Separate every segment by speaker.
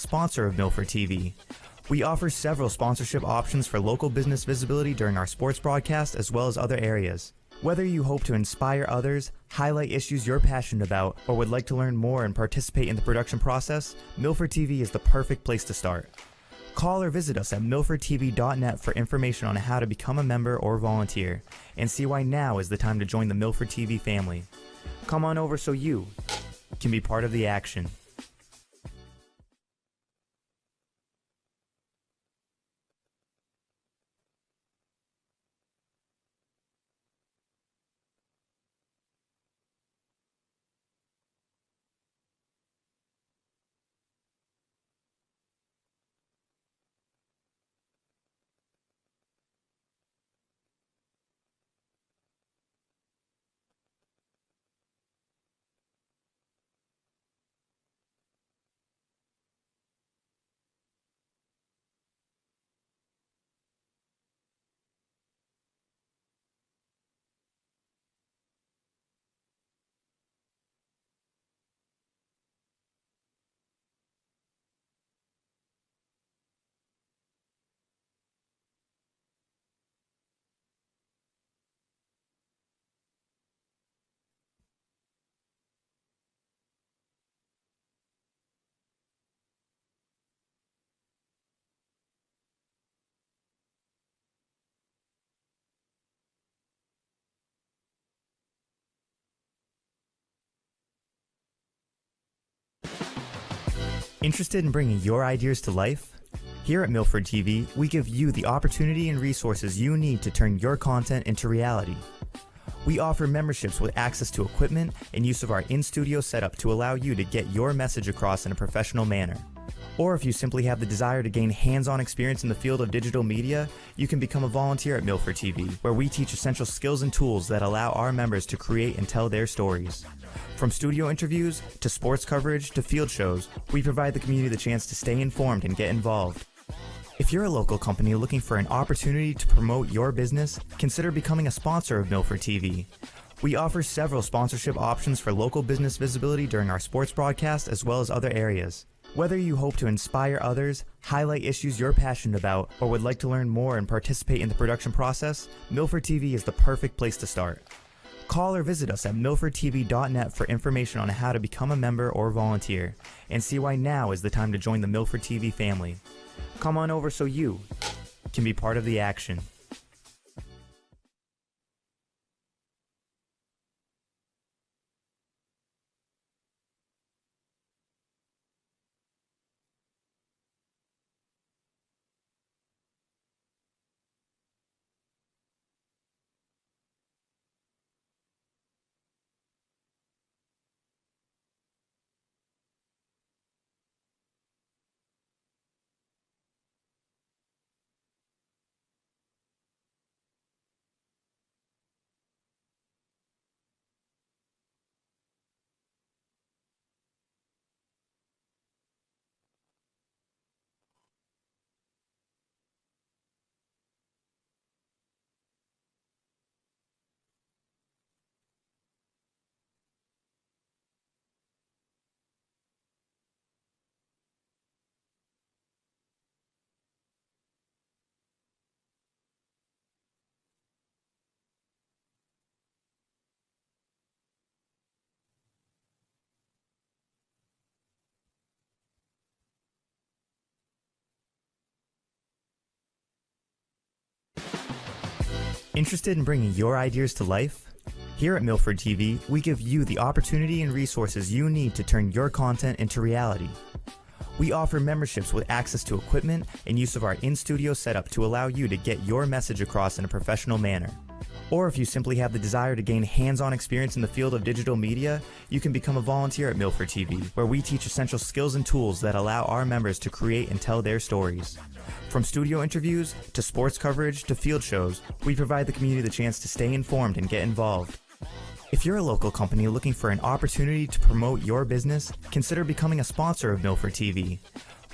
Speaker 1: Sponsor of Milford TV. We offer several sponsorship options for local business visibility during our sports broadcast as well as other areas. Whether you hope to inspire others, highlight issues you're passionate about, or would like to learn more and participate in the production process, Milford TV is the perfect place to start. Call or visit us at milfordtv.net for information on how to become a member or volunteer, and see why now is the time to join the Milford TV family. Come on over so you can be part of the action. Interested in bringing your ideas to life? Here at Milford TV, we give you the opportunity and resources you need to turn your content into reality. We offer memberships with access to equipment and use of our in-studio setup to allow you to get your message across in a professional manner. Or if you simply have the desire to gain hands-on experience in the field of digital media, you can become a volunteer at Milford TV, where we teach essential skills and tools that allow our members to create and tell their stories. From studio interviews, to sports coverage, to field shows, we provide the community the chance to stay informed and get involved. If you're a local company looking for an opportunity to promote your business, consider becoming a sponsor of Milford TV. We offer several sponsorship options for local business visibility during our sports broadcast as well as other areas. Whether you hope to inspire others, highlight issues you're passionate about, or would like to learn more and participate in the production process, Milford TV is the perfect place to start. Call or visit us at milfordtv.net for information on how to become a member or volunteer, and see why now is the time to join the Milford TV family. Come on over so you can be part of the action. Interested in bringing your ideas to life? Here at Milford TV, we give you the opportunity and resources you need to turn your content into reality. We offer memberships with access to equipment and use of our in-studio setup to allow you to get your message across in a professional manner. Or if you simply have the desire to gain hands-on experience in the field of digital media, you can become a volunteer at Milford TV, where we teach essential skills and tools that allow our members to create and tell their stories. From studio interviews, to sports coverage, to field shows, we provide the community the chance to stay informed and get involved. If you're a local company looking for an opportunity to promote your business, consider becoming a sponsor of Milford TV.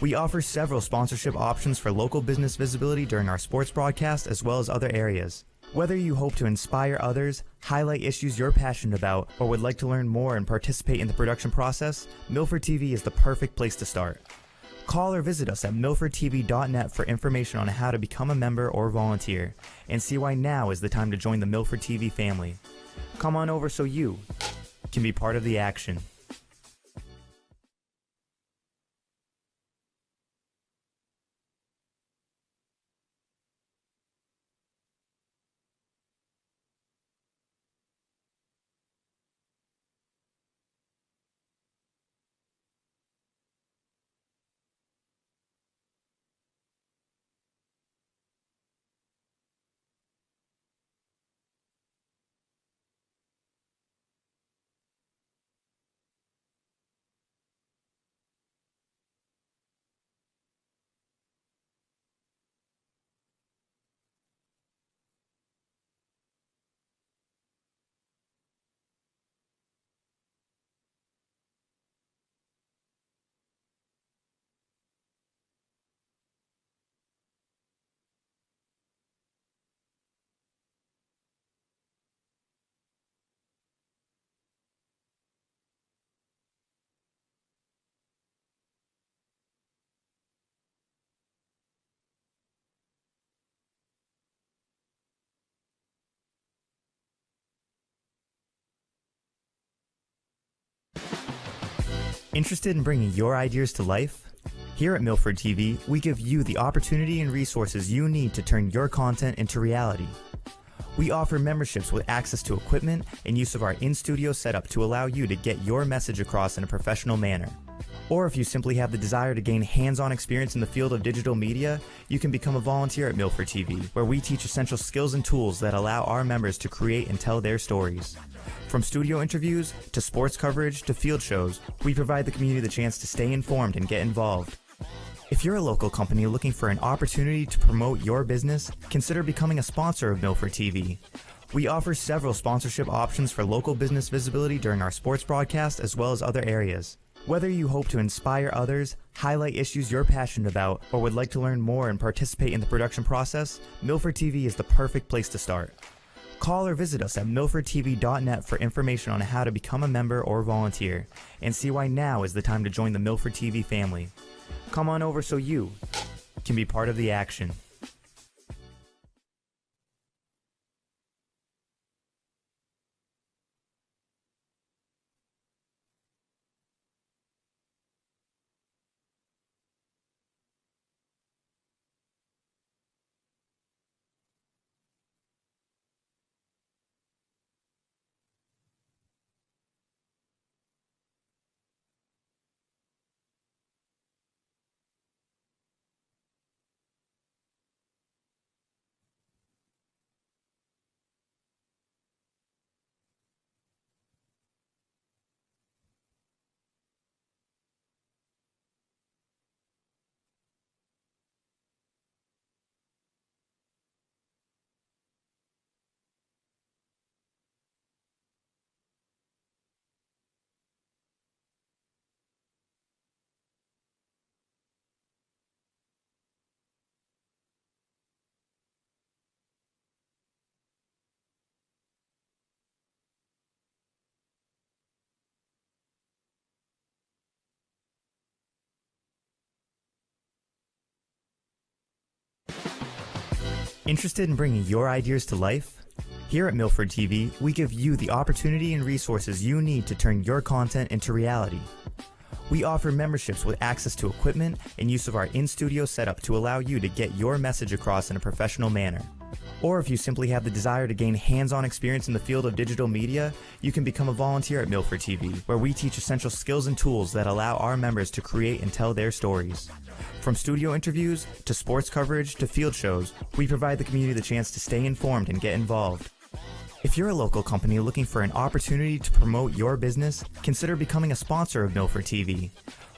Speaker 1: We offer several sponsorship options for local business visibility during our sports broadcast as well as other areas. Whether you hope to inspire others, highlight issues you're passionate about, or would like to learn more and participate in the production process, Milford TV is the perfect place to start. Call or visit us at milfordtv.net for information on how to become a member or volunteer, and see why now is the time to join the Milford TV family. Come on over so you can be part of the action. Interested in bringing your ideas to life? Here at Milford TV, we give you the opportunity and resources you need to turn your content into reality. We offer memberships with access to equipment and use of our in-studio setup to allow you to get your message across in a professional manner. Or if you simply have the desire to gain hands-on experience in the field of digital media, you can become a volunteer at Milford TV, where we teach essential skills and tools that allow our members to create and tell their stories. From studio interviews, to sports coverage, to field shows, we provide the community the chance to stay informed and get involved. If you're a local company looking for an opportunity to promote your business, consider becoming a sponsor of Milford TV. We offer several sponsorship options for local business visibility during our sports broadcast as well as other areas. Whether you hope to inspire others, highlight issues you're passionate about, or would like to learn more and participate in the production process, Milford TV is the perfect place to start. Call or visit us at milfordtv.net for information on how to become a member or volunteer, and see why now is the time to join the Milford TV family. Come on over so you can be part of the action. Interested in bringing your ideas to life? Here at Milford TV, we give you the opportunity and resources you need to turn your content into reality. We offer memberships with access to equipment and use of our in-studio setup to allow you to get your message across in a professional manner. Or if you simply have the desire to gain hands-on experience in the field of digital media, you can become a volunteer at Milford TV, where we teach essential skills and tools that allow our members to create and tell their stories. From studio interviews, to sports coverage, to field shows, we provide the community the chance to stay informed and get involved. If you're a local company looking for an opportunity to promote your business, consider becoming a sponsor of Milford TV.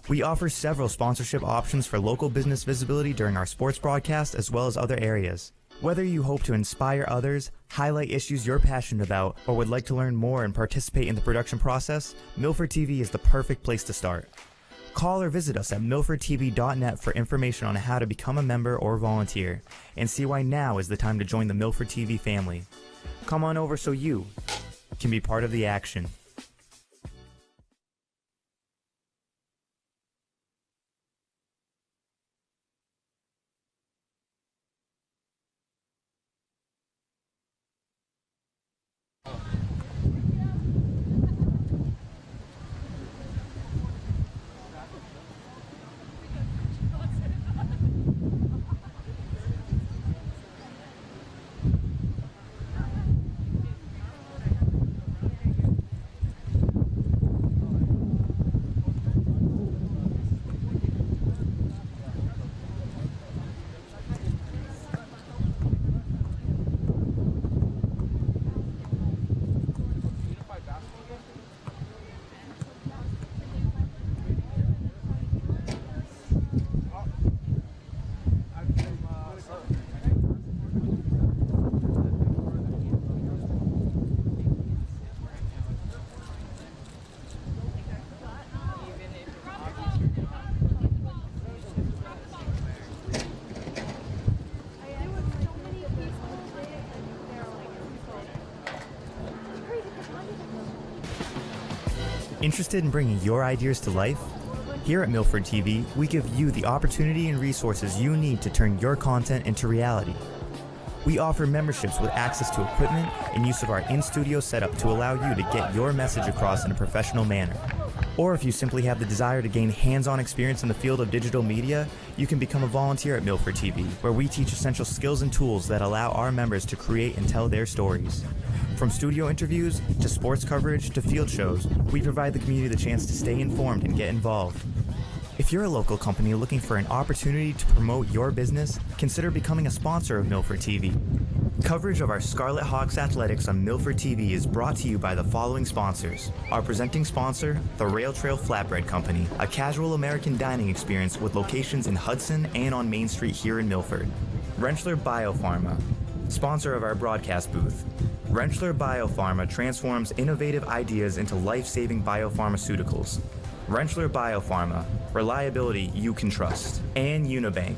Speaker 1: We offer several sponsorship options for local business visibility during our sports broadcast as well as other areas. Whether you hope to inspire others, highlight issues you're passionate about, or would like to learn more and participate in the production process, Milford TV is the perfect place to start. Call or visit us at milfordtv.net for information on how to become a member or volunteer, and see why now is the time to join the Milford TV family. Come on over so you can be part of the action. Interested in bringing your ideas to life? Here at Milford TV, we give you the opportunity and resources you need to turn your content into reality. We offer memberships with access to equipment and use of our in-studio setup to allow you to get your message across in a professional manner. Or if you simply have the desire to gain hands-on experience in the field of digital media, you can become a volunteer at Milford TV, where we teach essential skills and tools that allow our members to create and tell their stories. From studio interviews, to sports coverage, to field shows, we provide the community the chance to stay informed and get involved. If you're a local company looking for an opportunity to promote your business, consider becoming a sponsor of Milford TV. Coverage of our Scarlet Hawks athletics on Milford TV is brought to you by the following sponsors. Our presenting sponsor, the Rail Trail Flatbread Company, a casual American dining experience with locations in Hudson and on Main Street here in Milford. Rentschler Biopharma, sponsor of our broadcast booth. Rentschler Biopharma transforms innovative ideas into life-saving biopharmaceuticals. Rentschler Biopharma, reliability you can trust. And Unibank,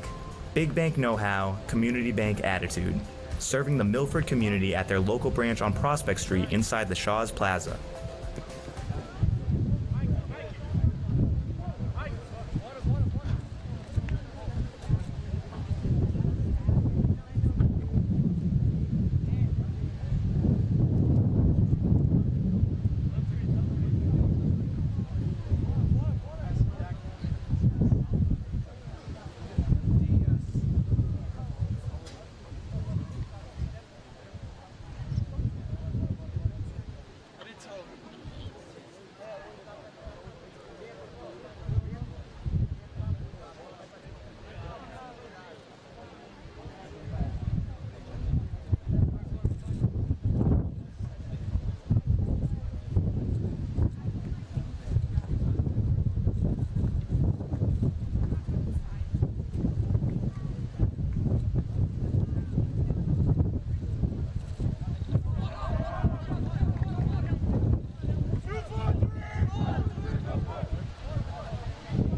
Speaker 1: big bank know-how, community bank attitude. Serving the Milford community at their local branch on Prospect Street inside the Shaw's Plaza.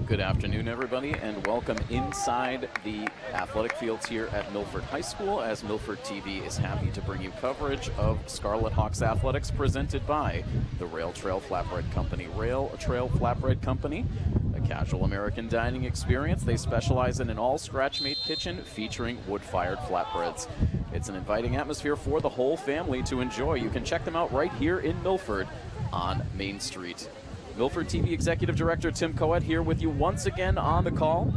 Speaker 2: Good afternoon, everybody, and welcome inside the athletic fields here at Milford High School, as Milford TV is happy to bring you coverage of Scarlet Hawks athletics presented by the Rail Trail Flatbread Company. Rail Trail Flatbread Company, a casual American dining experience. They specialize in an all-scratch-made kitchen featuring wood-fired flatbreads. It's an inviting atmosphere for the whole family to enjoy. You can check them out right here in Milford on Main Street. Milford TV Executive Director Tim Coet here with you once again on the call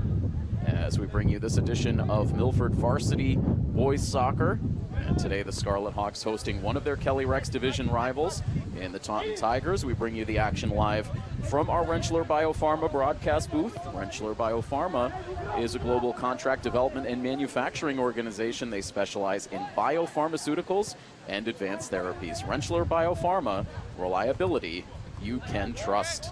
Speaker 2: as we bring you this edition of Milford Varsity Boys Soccer. And today the Scarlet Hawks hosting one of their Kelly Rex Division rivals in the Taunton Tigers. We bring you the action live from our Rentschler Biopharma broadcast booth. Rentschler Biopharma is a global contract development and manufacturing organization. They specialize in biopharmaceuticals and advanced therapies. Rentschler Biopharma, reliability you can trust.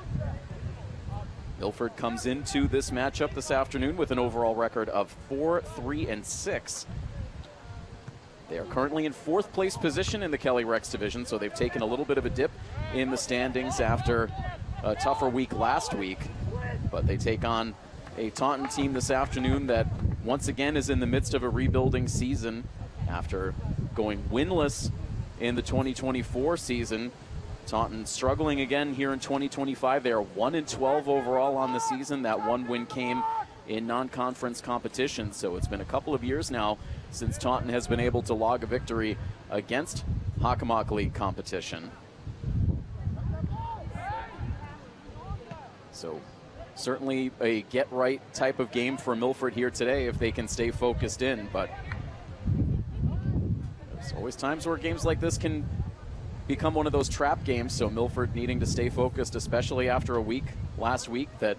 Speaker 2: Milford comes into this matchup this afternoon with an overall record of 4-3-6. They are currently in fourth place position in the Kelly Rex division, so they've taken a little bit of a dip in the standings after a tougher week last week. But they take on a Taunton team this afternoon that once again is in the midst of a rebuilding season after going winless in the 2024 season. Taunton struggling again here in 2025. They are 1-12 overall on the season. That one win came in non-conference competition, so it's been a couple of years now since Taunton has been able to log a victory against Hockomock League competition. So certainly a get-right type of game for Milford here today if they can stay focused in, but there's always times where games like this can become one of those trap games, so Milford needing to stay focused, especially after a week last week that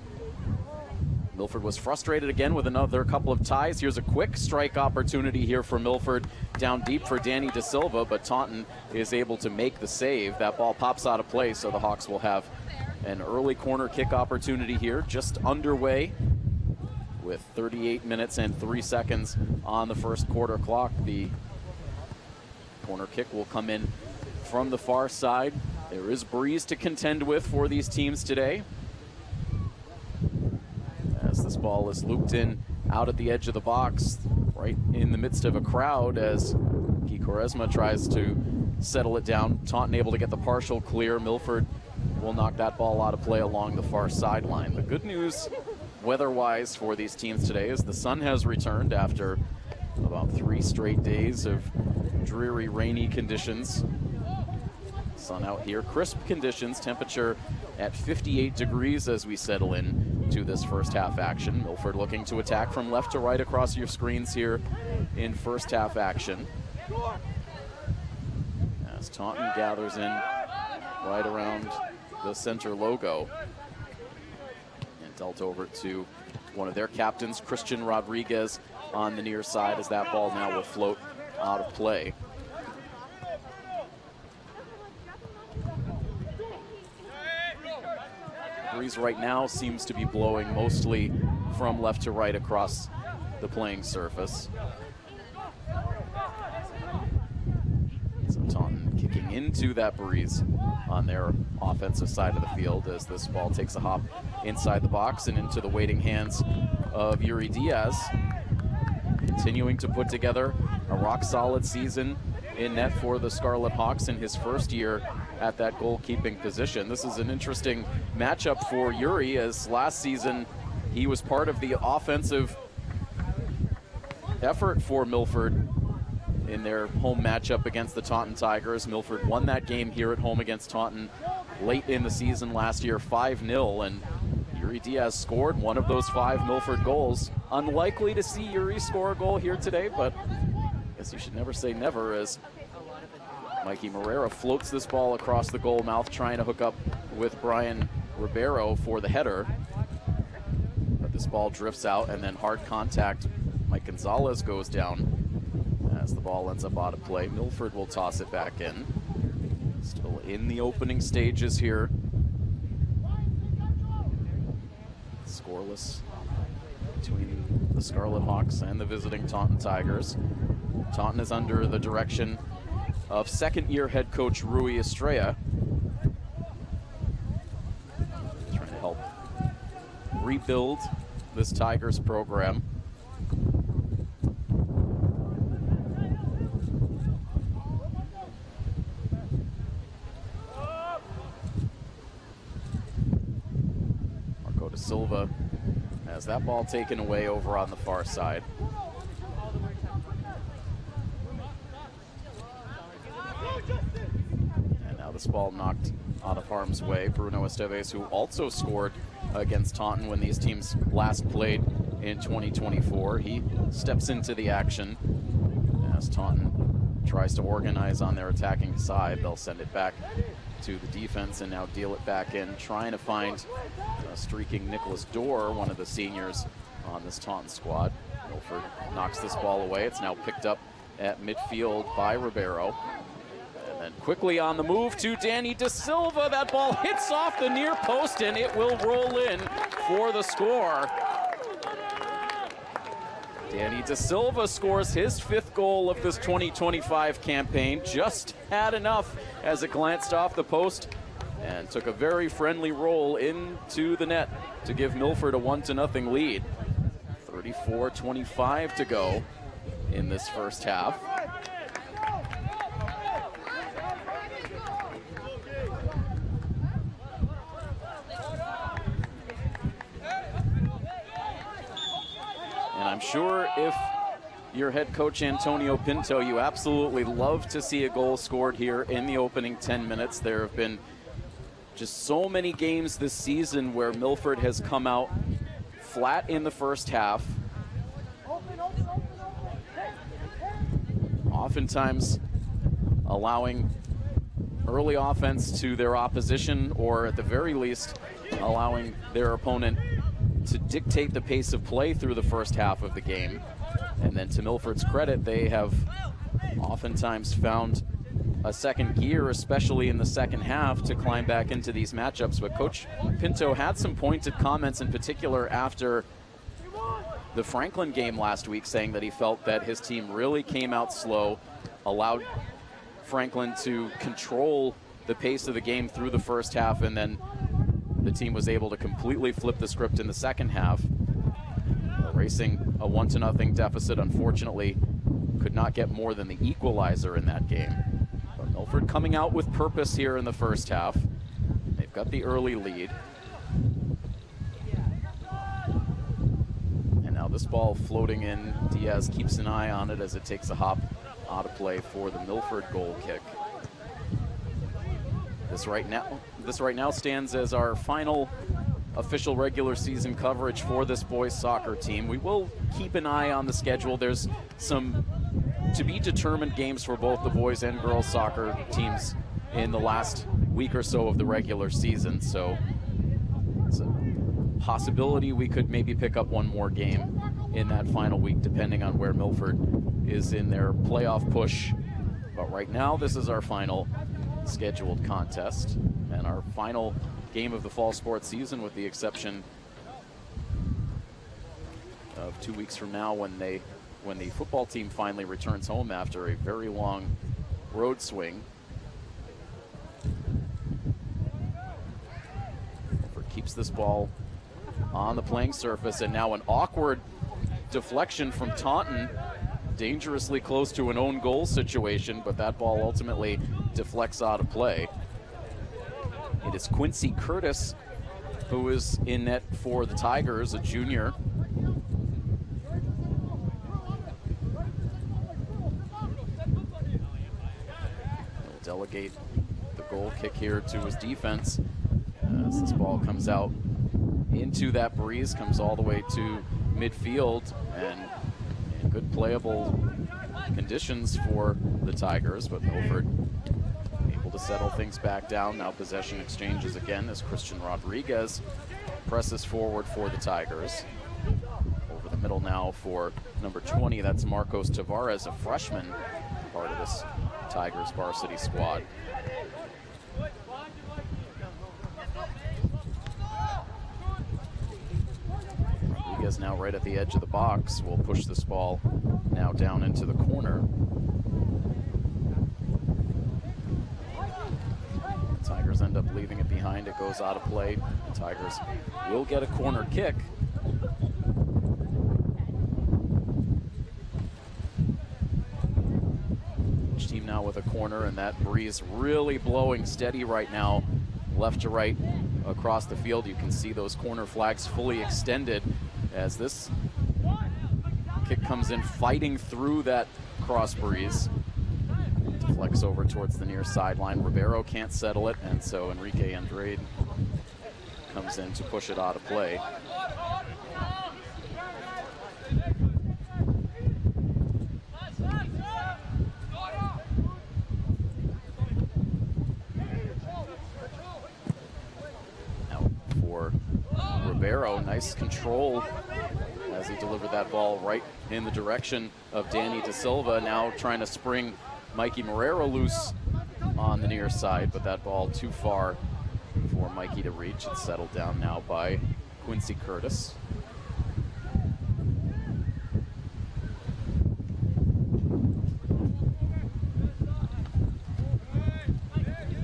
Speaker 2: Milford was frustrated again with another couple of ties. Here's a quick strike opportunity here for Milford down deep for Danny De Silva, but Taunton is able to make the save. That ball pops out of play, so the Hawks will have an early corner kick opportunity here, just underway with 38 minutes and 3 seconds on the first quarter clock. The corner kick will come in from the far side. There is breeze to contend with for these teams today, as this ball is looped in out at the edge of the box, right in the midst of a crowd, as Guy Quaresma tries to settle it down. Taunton able to get the partial clear. Milford will knock that ball out of play along the far sideline. The good news weather-wise for these teams today is the sun has returned after about 3 straight days of dreary, rainy conditions. Sun out here, crisp conditions, temperature at 58 degrees as we settle in to this first half action. Milford looking to attack from left to right across your screens here in first half action. As Taunton gathers in right around the center logo and dealt over to one of their captains, Christian Rodriguez, on the near side, as that ball now will float out of play. Breeze right now seems to be blowing mostly from left to right across the playing surface. So Taunton kicking into that breeze on their offensive side of the field as this ball takes a hop inside the box and into the waiting hands of Yuri Diaz. Continuing to put together a rock-solid season in net for the Scarlet Hawks in his first year at that goalkeeping position. This is an interesting matchup for Yuri, as last season he was part of the offensive effort for Milford in their home matchup against the Taunton Tigers. Milford won that game here at home against Taunton late in the season last year, 5-0, and Yuri Diaz scored one of those 5 Milford goals. Unlikely to see Yuri score a goal here today, but I guess you should never say never, as Mikey Morera floats this ball across the goal mouth, trying to hook up with Brian Ribeiro for the header. But this ball drifts out, and then hard contact. Mike Gonzalez goes down as the ball ends up out of play. Milford will toss it back in. Still in the opening stages here. Scoreless between the Scarlet Hawks and the visiting Taunton Tigers. Taunton is under the direction of second-year head coach Rui Estrella, trying to help rebuild this Tigers program. Marco da Silva has that ball taken away over on the far side. And now this ball knocked out of harm's way. Bruno Esteves, who also scored against Taunton when these teams last played in 2024. He steps into the action as Taunton tries to organize on their attacking side. They'll send it back to the defense and now deal it back in, trying to find streaking Nicholas Dorr, one of the seniors on this Taunton squad. Milford knocks this ball away. It's now picked up at midfield by Ribeiro. And then quickly on the move to Danny Da Silva. That ball hits off the near post and it will roll in for the score. Danny Da Silva scores his 5th goal of this 2025 campaign. Just had enough as it glanced off the post and took a very friendly roll into the net to give Milford a 1-0 lead. 34-25 to go in this first half. And I'm sure if you're head coach Antonio Pinto, you absolutely love to see a goal scored here in the opening 10 minutes. There have been just so many games this season where Milford has come out flat in the first half, oftentimes allowing early offense to their opposition, or at the very least allowing their opponent to dictate the pace of play through the first half of the game. And then to Milford's credit, they have oftentimes found a second gear, especially in the second half, to climb back into these matchups. But Coach Pinto had some pointed comments in particular after the Franklin game last week, saying that he felt that his team really came out slow, allowed Franklin to control the pace of the game through the first half, and then the team was able to completely flip the script in the second half. Racing a 1-0 deficit, unfortunately, could not get more than the equalizer in that game. But Milford coming out with purpose here in the first half. They've got the early lead. And now this ball floating in. Diaz keeps an eye on it as it takes a hop out of play for the Milford goal kick. This right now stands as our final official regular season coverage for this boys soccer team. We will keep an eye on the schedule. There's some to be determined games for both the boys and girls soccer teams in the last week or so of the regular season. So it's a possibility we could maybe pick up one more game in that final week, depending on where Milford is in their playoff push. But right now, this is our final scheduled contest and our final game of the fall sports season, with the exception of 2 weeks from now when the football team finally returns home after a very long road swing. Milford keeps this ball on the playing surface, and now an awkward deflection from Taunton, dangerously close to an own goal situation, but that ball ultimately deflects out of play. It is Quincy Curtis who is in net for the Tigers, a junior. He'll delegate the goal kick here to his defense as this ball comes out into that breeze, comes all the way to midfield, and in good playable conditions for the Tigers, but Milford able to settle things back down. Now possession exchanges again as Christian Rodriguez presses forward for the Tigers. Over the middle now for number 20, that's Marcos Tavares, a freshman, part of this Tigers varsity squad. Rodriguez now right at the edge of the box will push this ball now down into the corner. Tigers end up leaving it behind. It goes out of play. The Tigers will get a corner kick. Each team now with a corner, and that breeze really blowing steady right now, left to right across the field. You can see those corner flags fully extended as this kick comes in fighting through that cross breeze. Deflects over towards the near sideline. Ribeiro can't settle it, and so Enrique Andrade comes in to push it out of play. Now for Ribeiro, nice control as he delivered that ball right in the direction of Danny Da Silva, now trying to spring Mikey Marrero loose on the near side, but that ball too far for Mikey to reach. It's settled down now by Quincy Curtis.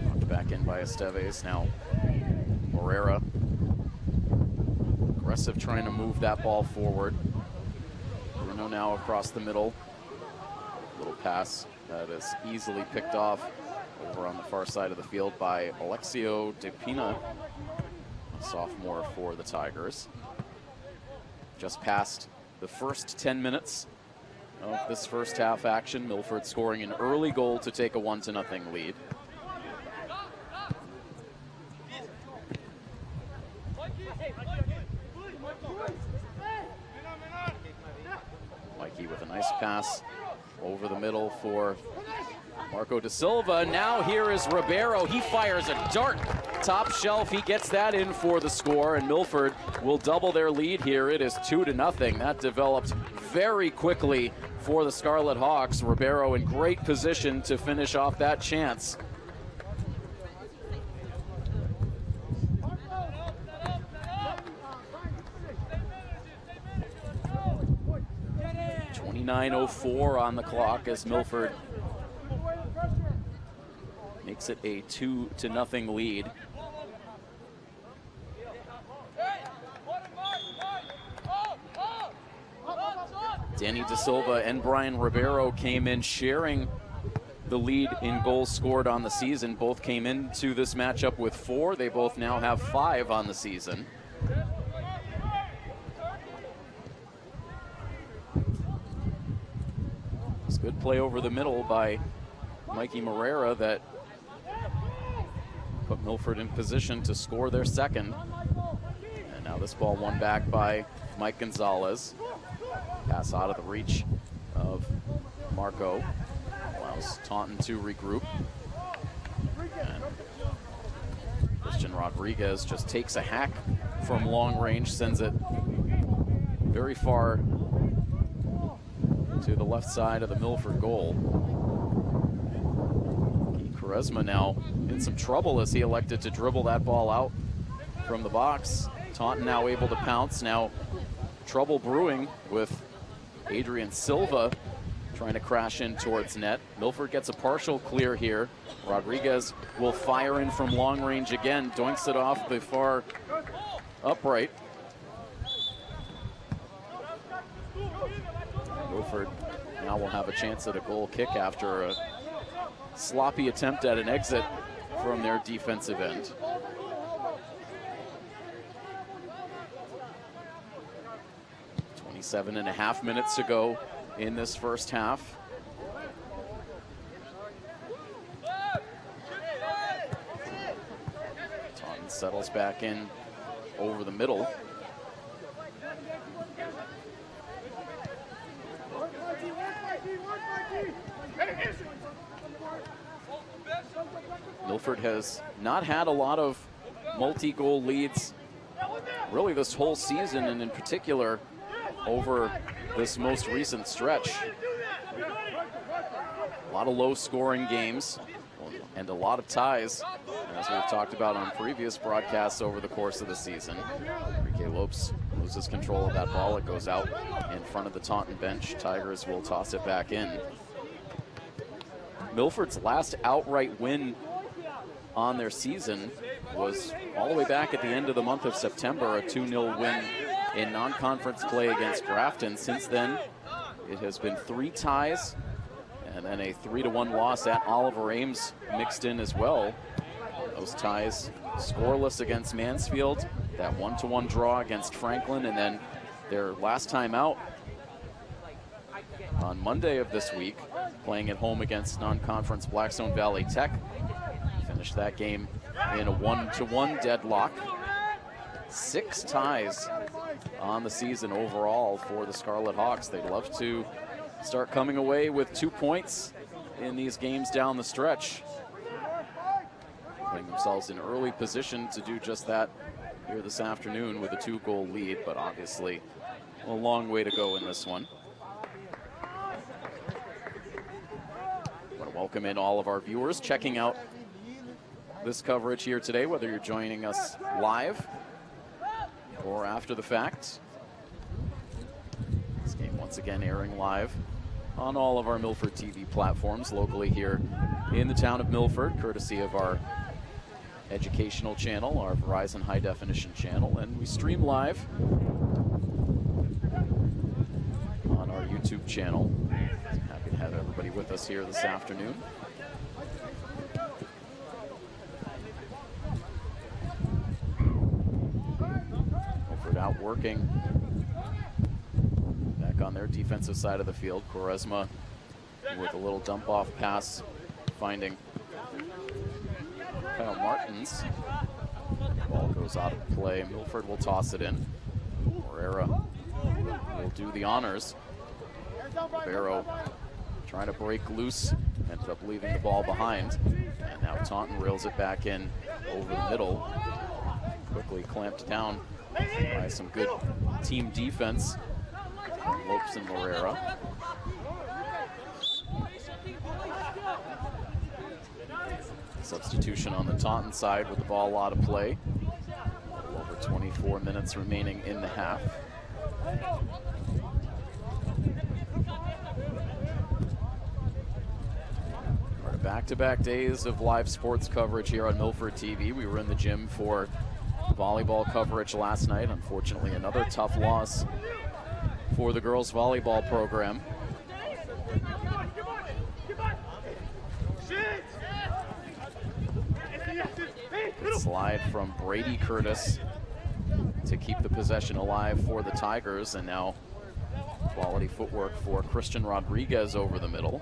Speaker 2: Knocked back in by Esteves. Now Morera, aggressive, trying to move that ball forward. Bruno now across the middle. Little pass that is easily picked off over on the far side of the field by Alexio De Pina, a sophomore for the Tigers. Just past the first 10 minutes of this first half action. Milford scoring an early goal to take a 1-0 lead. Mikey with a nice pass over the middle for Marco Da Silva. Now here is Ribeiro. He fires a dart top shelf. He gets that in for the score, and Milford will double their lead here. It is 2-0. That developed very quickly for the Scarlet Hawks. Ribeiro in great position to finish off that chance. .904 on the clock as Milford makes it a 2-0 lead. Danny Da Silva and Brian Ribeiro came in sharing the lead in goals scored on the season. Both came into this matchup with 4. They both now have 5 on the season. It's good play over the middle by Mikey Moreira that put Milford in position to score their second. And now this ball won back by Mike Gonzalez. Pass out of the reach of Marco. Allows Taunton to regroup. And Christian Rodriguez just takes a hack from long range, sends it very far to the left side of the Milford goal. Quaresma now in some trouble as he elected to dribble that ball out from the box. Taunton now able to pounce. Now trouble brewing with Adrian Silva trying to crash in towards net. Milford gets a partial clear here. Rodriguez will fire in from long range again, doinks it off the far upright. Milford now will have a chance at a goal kick after a sloppy attempt at an exit from their defensive end. Seven and a half minutes to go in this first half. Taunton settles back in over the middle. Milford has not had a lot of multi-goal leads really this whole season, and in particular over this most recent stretch. A lot of low-scoring games and a lot of ties, as we've talked about on previous broadcasts over the course of the season. Enrique Lopes loses control of that ball. It goes out in front of the Taunton bench. Tigers will toss it back in. Milford's last outright win on their season was all the way back at the end of the month of September, a 2-0 win in non-conference play against Grafton. Since then, it has been 3 ties and then a 3-1 loss at Oliver Ames mixed in as well. Those ties scoreless against Mansfield, that 1-1 draw against Franklin, and then their last time out on Monday of this week, playing at home against non-conference Blackstone Valley Tech. Finished that game in a 1-1 deadlock. 6 ties on the season overall for the Scarlet Hawks. They'd love to start coming away with 2 points in these games down the stretch, putting themselves in early position to do just that here this afternoon with a 2-goal lead, but obviously a long way to go in this one. I want to welcome in all of our viewers checking out this coverage here today, whether you're joining us live or after the fact. This game once again airing live on all of our Milford TV platforms locally here in the town of Milford, courtesy of our educational channel, our Verizon High Definition channel, and we stream live on our YouTube channel. Happy to have everybody with us here this afternoon. Out working back on their defensive side of the field. Quaresma with a little dump off pass, finding Kyle Martins. Ball goes out of play. Milford will toss it in. Moreira will do the honors. Barrow trying to break loose, ends up leaving the ball behind. And now Taunton reels it back in over the middle. Quickly clamped down by some good team defense from Lopes and Moreira. Substitution on the Taunton side with the ball out of play. Over 24 minutes remaining in the half. Back-to-back days of live sports coverage here on Milford TV. We were in the gym for volleyball coverage last night. Unfortunately, another tough loss for the girls volleyball program. Slide from Brady Curtis to keep the possession alive for the Tigers, and now quality footwork for Christian Rodriguez over the middle.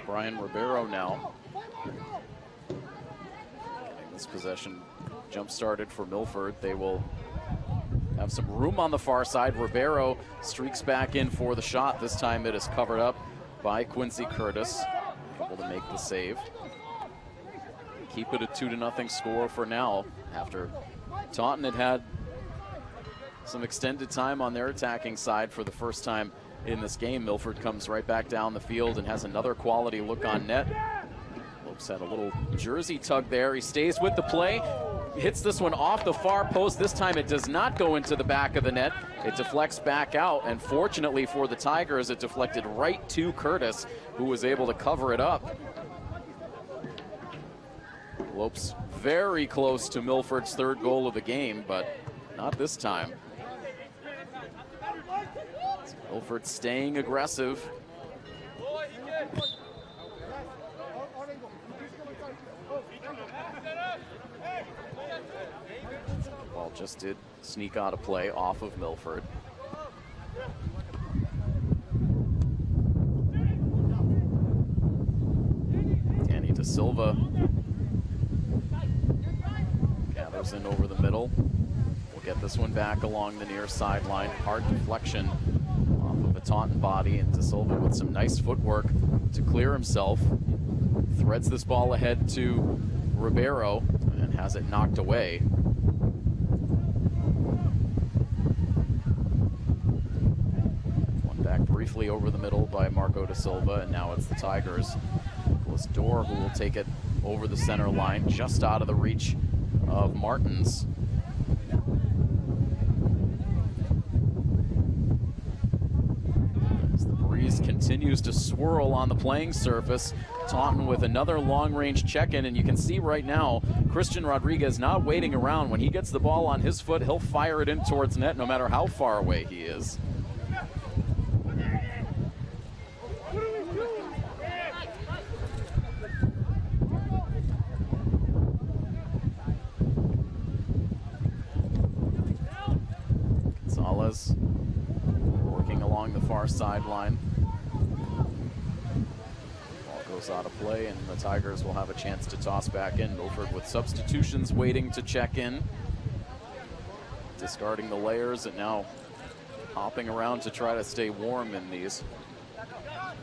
Speaker 2: Brian Ribeiro now. Getting this possession jump-started for Milford. They will have some room on the far side. Ribeiro streaks back in for the shot. This time it is covered up by Quincy Curtis, able to make the save. Keep it a 2-0 score for now, after Taunton had some extended time on their attacking side for the first time in this game. Milford comes right back down the field and has another quality look on net. Lopes had a little jersey tug there. He stays with the play, hits this one off the far post. This time it does not go into the back of the net. It deflects back out, and fortunately for the Tigers, it deflected right to Curtis, who was able to cover it up. Lopes very close to Milford's third goal of the game, but not this time. Milford staying aggressive. Ball just did sneak out of play off of Milford. Danny De Silva gathers in over the middle. We'll get this one back along the near sideline. Hard deflection off of a Taunton body, and De Silva with some nice footwork to clear himself. Threads this ball ahead to Ribeiro and has it knocked away. One back briefly over the middle by Marco De Silva, and now it's the Tigers. Nicholas Dorr, who will take it over the center line, just out of the reach of Martins. Continues to swirl on the playing surface. Taunton with another long-range check-in, and you can see right now Christian Rodriguez not waiting around. When he gets the ball on his foot, he'll fire it in towards net no matter how far away he is. Gonzalez working along the far sideline. Goes out of play, and the Tigers will have a chance to toss back in. Milford with substitutions waiting to check in. Discarding the layers and now hopping around to try to stay warm in these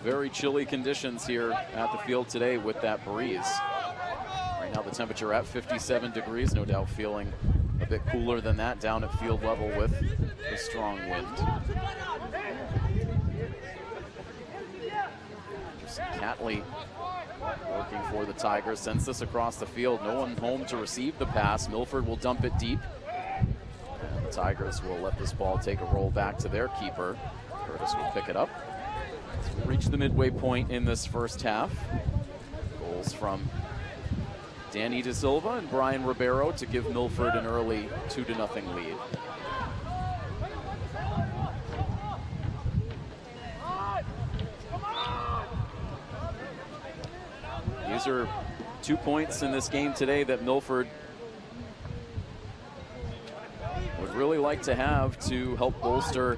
Speaker 2: very chilly conditions here at the field today with that breeze. Right now the temperature at 57 degrees, no doubt feeling a bit cooler than that down at field level with the strong wind. Catley working for the Tigers, sends this across the field. No one home to receive the pass. Milford will dump it deep, and the Tigers will let this ball take a roll back to their keeper. Curtis will pick it up. So we'll reach the midway point in this first half. Goals from Danny De Silva and Brian Ribeiro to give Milford an early 2-0 lead. These are 2 points in this game today that Milford would really like to have to help bolster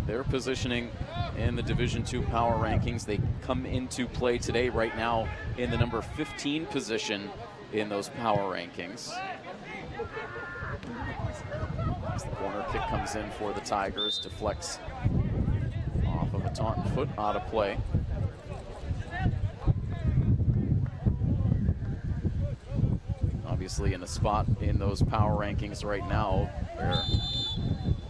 Speaker 2: their positioning in the Division II power rankings. They come into play today right now in the number 15 position in those power rankings. As the corner kick comes in for the Tigers, deflects off of a Taunton foot out of play. Obviously in a spot in those power rankings right now where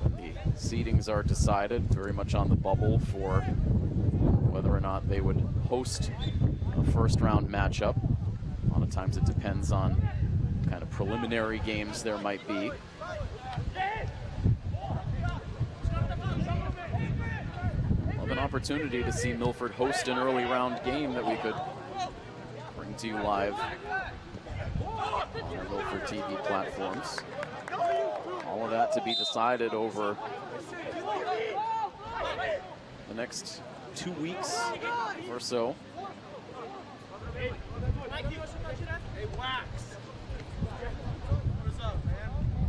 Speaker 2: when the seedings are decided, very much on the bubble for whether or not they would host a first round matchup. A lot of times it depends on kind of preliminary games there might be. An opportunity to see Milford host an early round game that we could bring to you live on our Milford TV platforms. All of that to be decided over the next 2 weeks or so.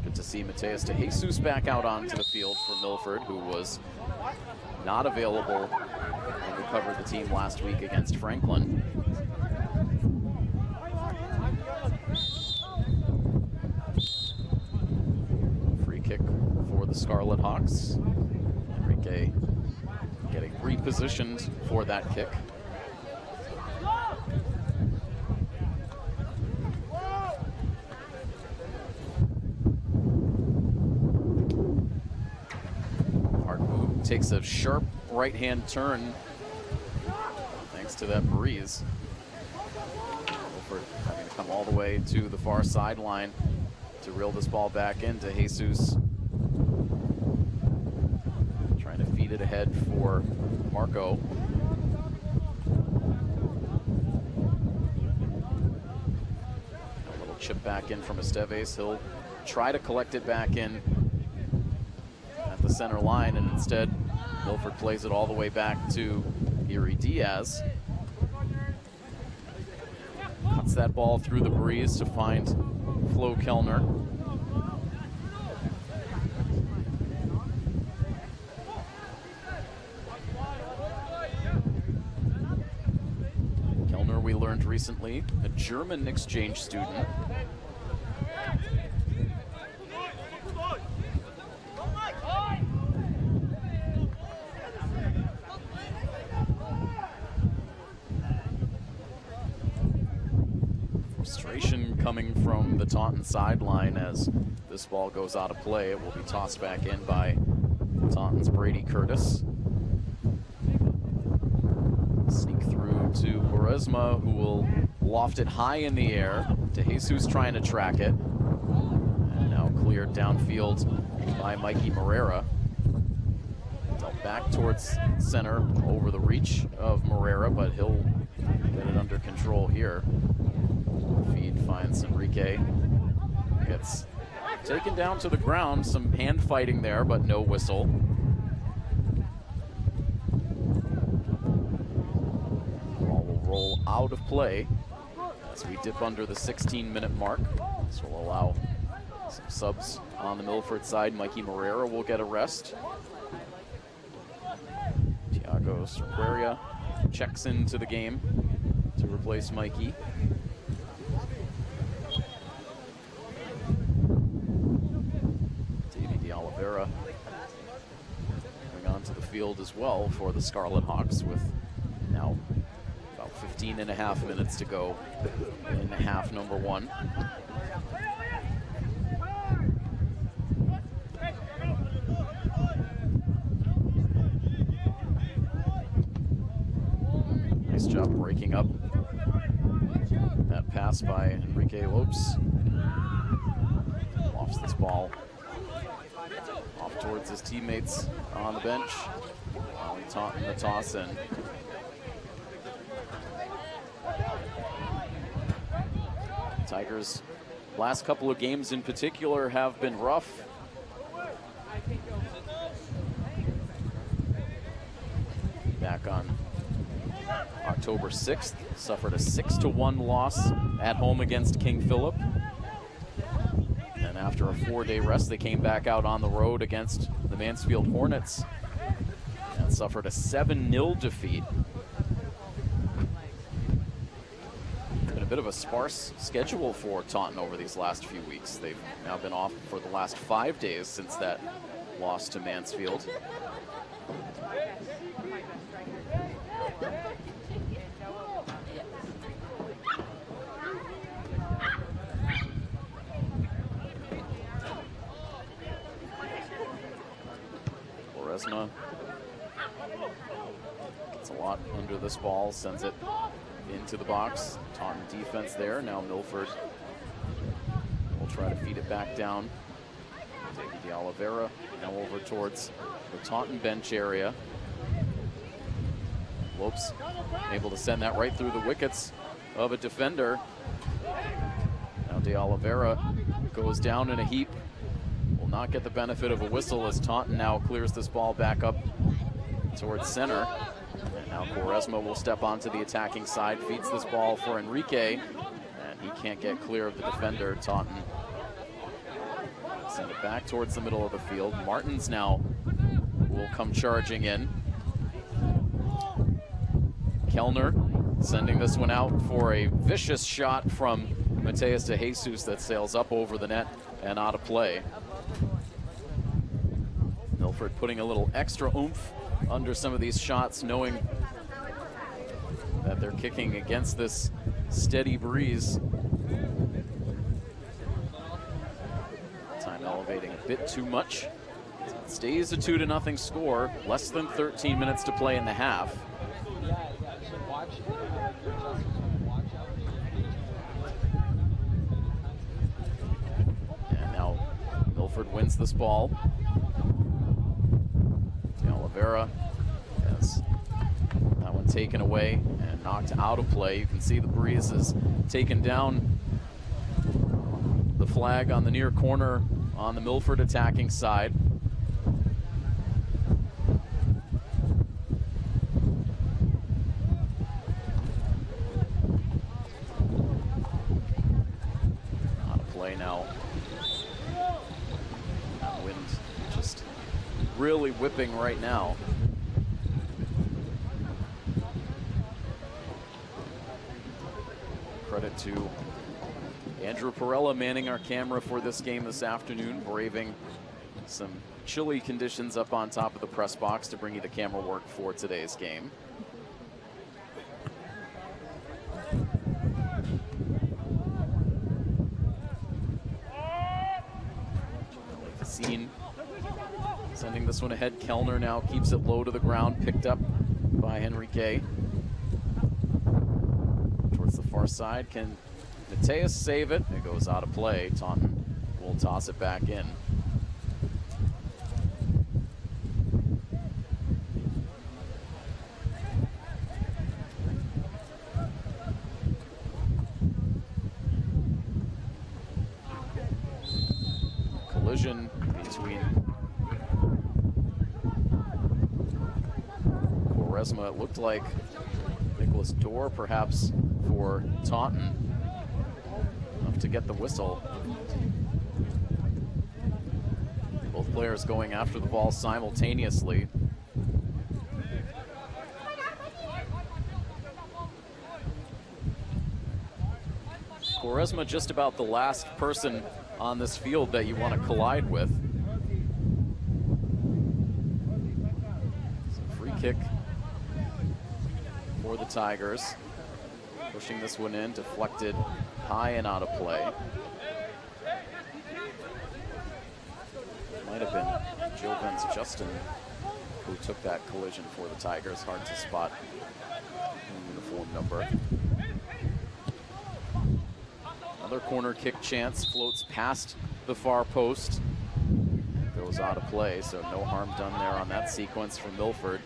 Speaker 2: Good to see Mateus de Jesus back out onto the field for Milford, who was not available when we covered the team last week against Franklin. Free kick for the Scarlet Hawks. Enrique getting repositioned for that kick. Takes a sharp right-hand turn thanks to that breeze. Milford having to come all the way to the far sideline to reel this ball back into Jesus. Trying to feed it ahead for Marco. A little chip back in from Esteves. He'll try to collect it back in at the center line, and instead Milford plays it all the way back to Erie Diaz. Cuts that ball through the breeze to find Flo Kellner. Kellner, we learned recently, a German exchange student. Coming from the Taunton sideline as this ball goes out of play. It will be tossed back in by Taunton's Brady Curtis. Sneak through to Quaresma, who will loft it high in the air. De Jesus trying to track it. And now cleared downfield by Mikey Morera. Dealt back towards center over the reach of Morera, but he'll get it under control here. Feed finds Enrique. Gets taken down to the ground. Some hand fighting there, but no whistle. Ball will roll out of play as we dip under the 16-minute mark. This will allow some subs on the Milford side. Mikey Morera will get a rest. Tiago Cerqueira checks into the game to replace Mikey. Going on to the field as well for the Scarlet Hawks, with now about 15.5 minutes to go in half number one. Nice job breaking up that pass by Enrique Lopes. Lofts this ball off towards his teammates on the bench. Taunton the toss in. Tigers' last couple of games in particular have been rough. Back on October 6th, suffered a 6-1 loss at home against King Philip. And after a 4-day rest, they came back out on the road against the Mansfield Hornets and suffered a 7-0 defeat. It's been a bit of a sparse schedule for Taunton over these last few weeks. They've now been off for the last 5 days since that loss to Mansfield. Quaresma gets a lot under this ball, sends it into the box. Taunton defense there. Now Milford try to feed it back down. David De Oliveira now over towards the Taunton bench area. Lopes able to send that right through the wickets of a defender. Now De Oliveira goes down in a heap. Will not get the benefit of a whistle as Taunton now clears this ball back up towards center. And now Quaresma will step onto the attacking side, feeds this ball for Enrique, and he can't get clear of the defender. Taunton send it back towards the middle of the field. Martins now will come charging in. Kellner sending this one out for a vicious shot from Mateus de Jesus that sails up over the net and out of play. Milford putting a little extra oomph under some of these shots, knowing that they're kicking against this steady breeze. Time elevating a bit too much. It stays a 2-0 score, less than 13 minutes to play in the half. And now Milford wins this ball. De Oliveira has that one taken away and knocked out of play. You can see the breeze has taken down the flag on the near corner on the Milford attacking side. Out of play now. That wind just really whipping right now. Credit to Andrew Perella manning our camera for this game this afternoon, braving some chilly conditions up on top of the press box to bring you the camera work for today's game. Scene sending this one ahead. Kellner now keeps it low to the ground, picked up by Enrique. Towards the far side, can Mateus save it? It goes out of play. Taunton will toss it back in. Collision between Quaresma. It looked like Nicholas Dorr perhaps for Taunton. Enough to get the whistle. Both players going after the ball simultaneously. Quaresma just about the last person on this field that you want to collide with. So free kick for the Tigers. Pushing this one in, deflected high and out of play. Might have been Joe Benz Justin who took that collision for the Tigers. Hard to spot the uniform number. Another corner kick chance, floats past the far post. Goes out of play, so no harm done there on that sequence from Milford.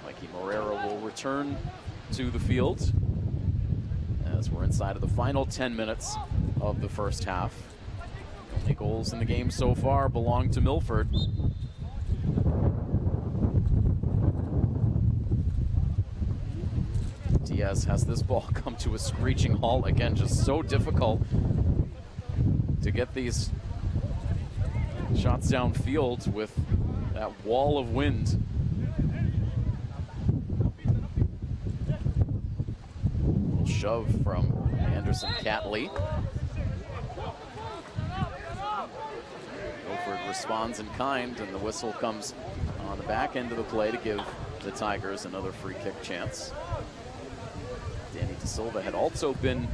Speaker 2: Mikey Morera will return to the field as we're inside of the final 10 minutes of the first half. The only goals in the game so far belong to Milford. Diaz has this ball come to a screeching halt. Again, just so difficult to get these shots downfield with that wall of wind. Little shove from Anderson Catley. Milford responds in kind, and the whistle comes on the back end of the play to give the Tigers another free kick chance. Danny De Silva had also been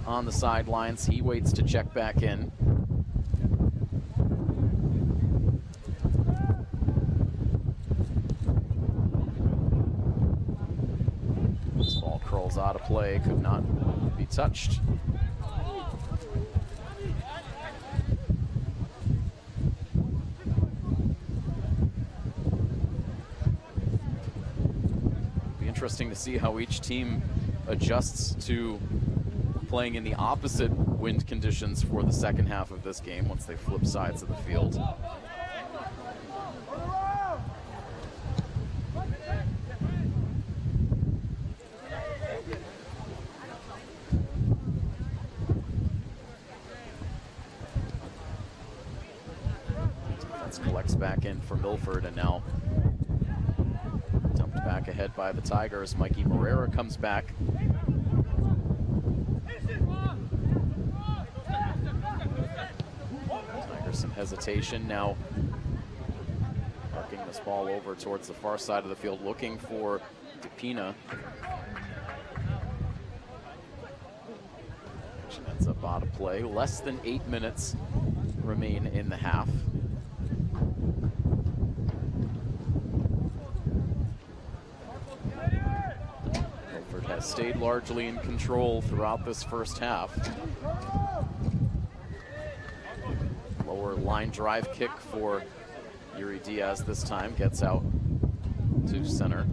Speaker 2: on the sidelines. He waits to check back in. This ball curls out of play, could not be touched. interesting to see how each team adjusts to playing in the opposite wind conditions for the second half of this game once they flip sides of the field. Defense collects back in for Milford, and now dumped back ahead by the Tigers. Mikey Moreira comes back. Tigers some hesitation now, marking this ball over towards the far side of the field, looking for DePina. Action ends up out of play. Less than 8 minutes remain in the half. Milford has stayed largely in control throughout this first half. Lower line drive kick for Yuri Diaz this time, gets out to center.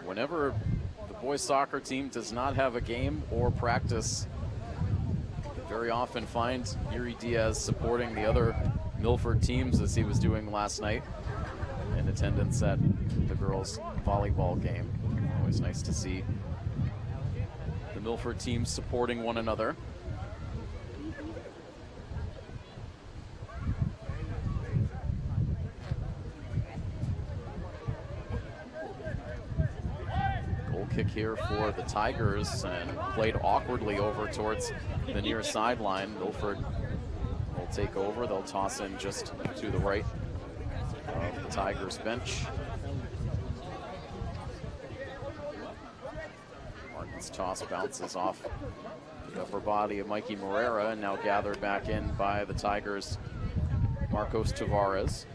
Speaker 2: Whenever the boys soccer team does not have a game or practice, very often find Yuri Diaz supporting the other Milford teams, as he was doing last night in attendance at the girls' volleyball game. Always nice to see the Milford teams supporting one another. Kick here for the Tigers, and played awkwardly over towards the near sideline. Milford will take over. They'll toss in just to the right of the Tigers bench. Martin's toss bounces off the upper body of Mikey Moreira, and now gathered back in by the Tigers' Marcos Tavares.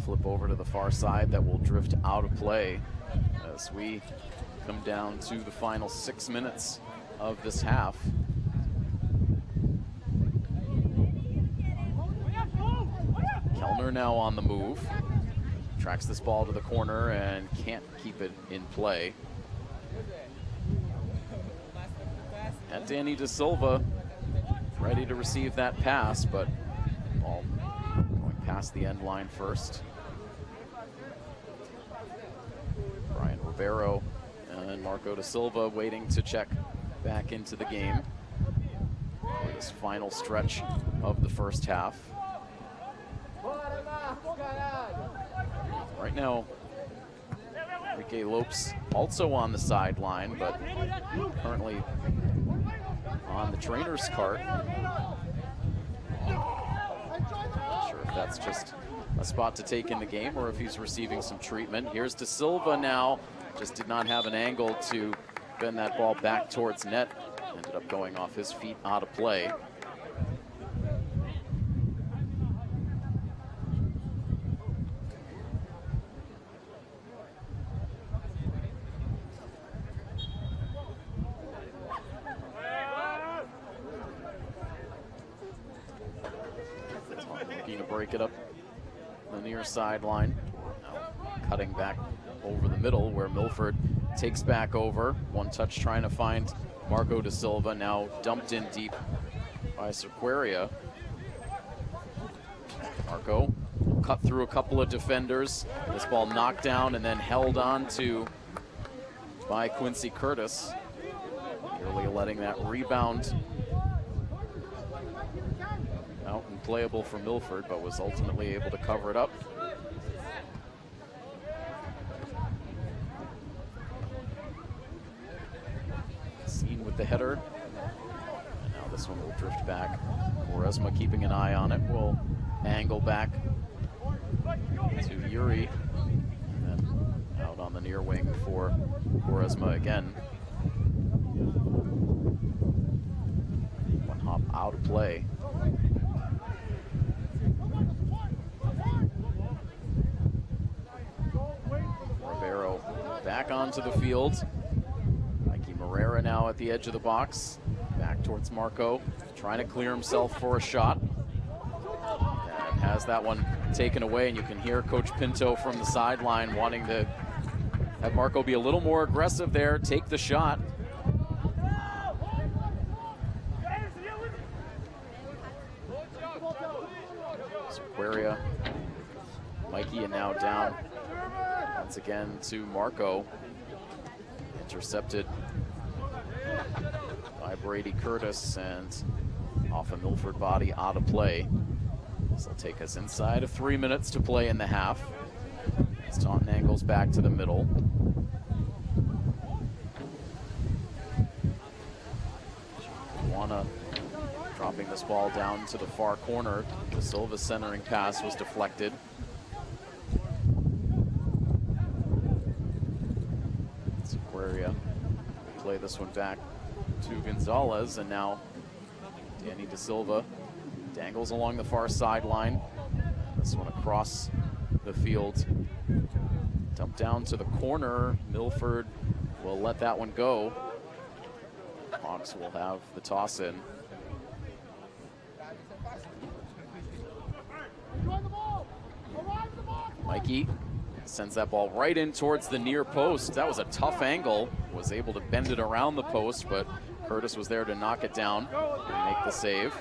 Speaker 2: Flip over to the far side, that will drift out of play as we come down to the final 6 minutes of this half. Kellner now on the move, tracks this ball to the corner and can't keep it in play. And Danny De Silva ready to receive that pass, but ball going past the end line first. Brian Rivero and Marco De Silva waiting to check back into the game for this final stretch of the first half. Right now, Enrique Lopes also on the sideline, but currently on the trainer's cart. Not sure if that's just a spot to take in the game or if he's receiving some treatment. Here's De Silva now, just did not have an angle to bend that ball back towards net. Ended up going off his feet out of play. Looking to break it up the near sideline. Now cutting back over the middle where Milford takes back over. One touch trying to find Marco De Silva, now dumped in deep by Sequeria. Marco cut through a couple of defenders. This ball knocked down and then held on to by Quincy Curtis. Nearly letting that rebound out and playable for Milford, but was ultimately able to cover it up. Seen with the header. And now this one will drift back. Quaresma keeping an eye on it. Will angle back to Yuri. And then out on the near wing for Quaresma again. One hop out of play. onto the field. Mikey Morera now at the edge of the box. Back towards Marco, trying to clear himself for a shot. And has that one taken away, and you can hear Coach Pinto from the sideline wanting to have Marco be a little more aggressive there, take the shot. Aquaria, Mikey, and now down once again to Marco. Intercepted by Brady Curtis and off a Milford body out of play. This will take us inside of 3 minutes to play in the half. As Taunton angles back to the middle. Juana dropping this ball down to the far corner. The Silva centering pass was deflected. It's Aquaria. Play this one back to Gonzalez, and now Danny De Silva dangles along the far sideline. This one across the field. Dumped down to the corner. Milford will let that one go. Hawks will have the toss in. Mikey sends that ball right in towards the near post. That was a tough angle. Was able to bend it around the post, but Curtis was there to knock it down and make the save.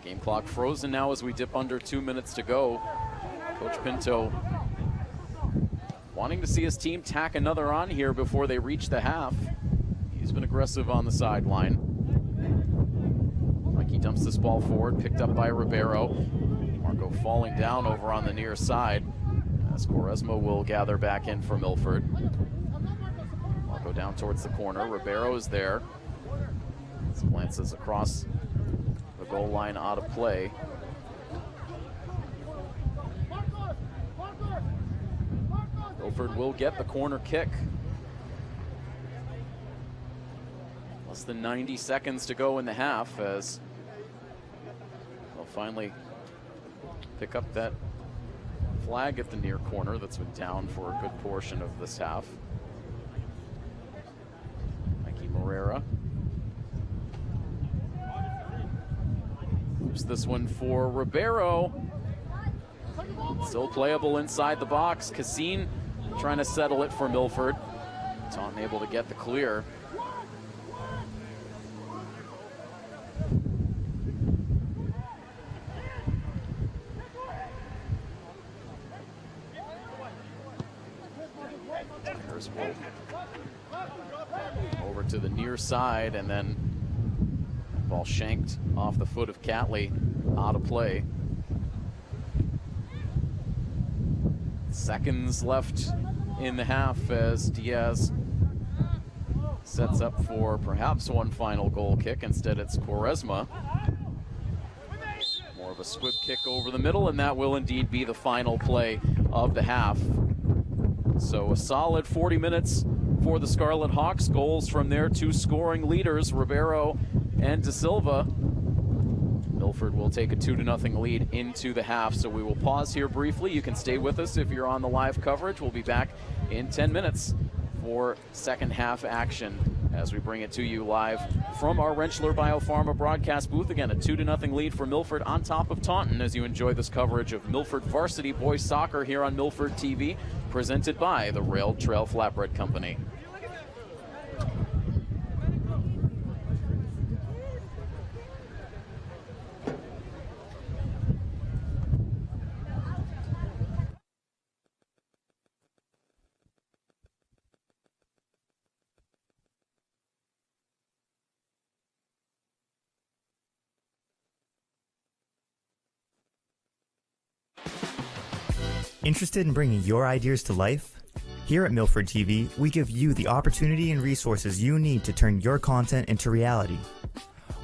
Speaker 2: Game clock frozen now as we dip under 2 minutes to go. Coach Pinto wanting to see his team tack another on here before they reach the half. He's been aggressive on the sideline. Mikey dumps this ball forward, picked up by Ribeiro. Marco falling down over on the near side as Quaresma will gather back in for Milford. Marco down towards the corner. Ribeiro is there. Glances across the goal line out of play. Milford will get the corner kick. Less than 90 seconds to go in the half as they'll finally pick up that flag at the near corner that's been down for a good portion of this half. Mikey Morera. Moves this one for Ribeiro. Still playable inside the box. Cassine trying to settle it for Milford. Taunton able to get the clear. Over to the near side, and then ball shanked off the foot of Catley, out of play. Seconds left in the half as Diaz sets up for perhaps one final goal kick. Instead, it's Quaresma. More of a squib kick over the middle, and that will indeed be the final play of the half. So a solid 40 minutes for the Scarlet Hawks. Goals from their two scoring leaders, Ribeiro and De Silva. Milford will take a 2-0 lead into the half. So we will pause here briefly. You can stay with us if you're on the live coverage. We'll be back in 10 minutes for second half action as we bring it to you live from our Rentschler Biopharma broadcast booth. Again, a 2-0 lead for Milford on top of Taunton as you enjoy this coverage of Milford Varsity Boys Soccer here on Milford TV, presented by the Rail Trail Flatbread Company.
Speaker 1: Interested in bringing your ideas to life? Here at Milford TV, we give you the opportunity and resources you need to turn your content into reality.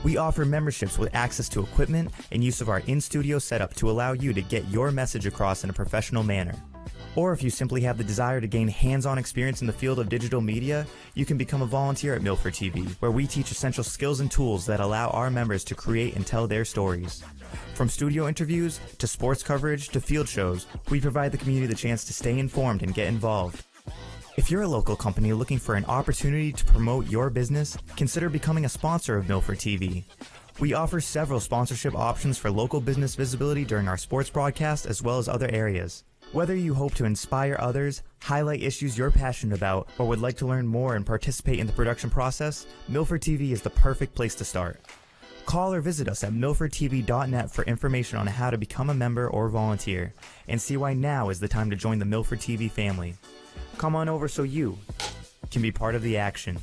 Speaker 1: We offer memberships with access to equipment and use of our in-studio setup to allow you to get your message across in a professional manner. Or if you simply have the desire to gain hands-on experience in the field of digital media, you can become a volunteer at Milford TV, where we teach essential skills and tools that allow our members to create and tell their stories. From studio interviews, to sports coverage, to field shows, we provide the community the chance to stay informed and get involved. If you're a local company looking for an opportunity to promote your business, consider becoming a sponsor of Milford TV. We offer several sponsorship options for local business visibility during our sports broadcast as well as other areas. Whether you hope to inspire others, highlight issues you're passionate about, or would like to learn more and participate in the production process, Milford TV is the perfect place to start. Call or visit us at milfordtv.net for information on how to become a member or volunteer, and see why now is the time to join the Milford TV family. Come on over so you can be part of the action.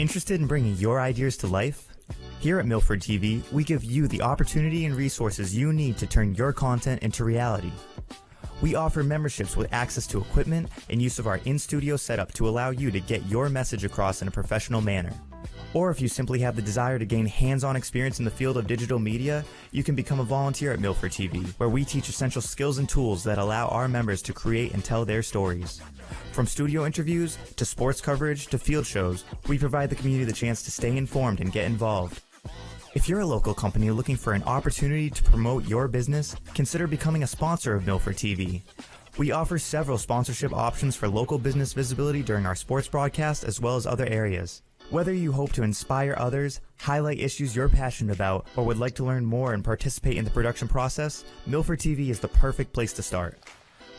Speaker 1: Interested in bringing your ideas to life? Here at Milford TV, we give you the opportunity and resources you need to turn your content into reality. We offer memberships with access to equipment and use of our in-studio setup to allow you to get your message across in a professional manner. Or if you simply have the desire to gain hands-on experience in the field of digital media, you can become a volunteer at Milford TV, where we teach essential skills and tools that allow our members to create and tell their stories. From studio interviews, to sports coverage, to field shows, we provide the community the chance to stay informed and get involved. If you're a local company looking for an opportunity to promote your business, consider becoming a sponsor of Milford TV. We offer several sponsorship options for local business visibility during our sports broadcast as well as other areas. Whether you hope to inspire others, highlight issues you're passionate about, or would like to learn more and participate in the production process, Milford TV is the perfect place to start.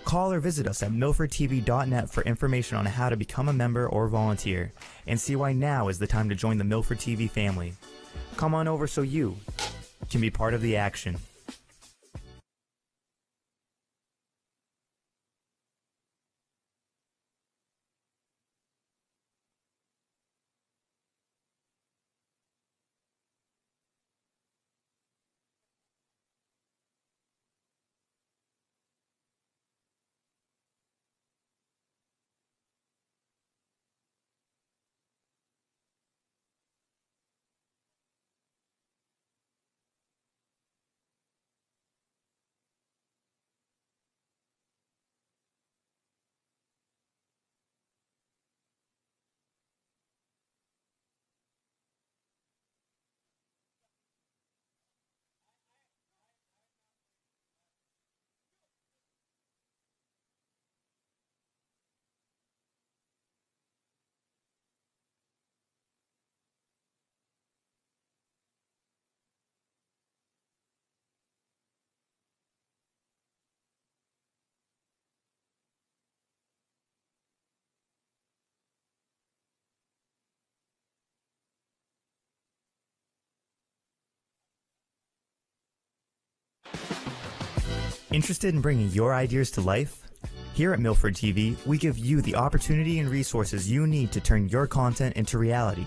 Speaker 1: Call or visit us at milfordtv.net for information on how to become a member or volunteer, and see why now is the time to join the Milford TV family. Come on over so you can be part of the action. Interested in bringing your ideas to life? Here at Milford TV, we give you the opportunity and resources you need to turn your content into reality.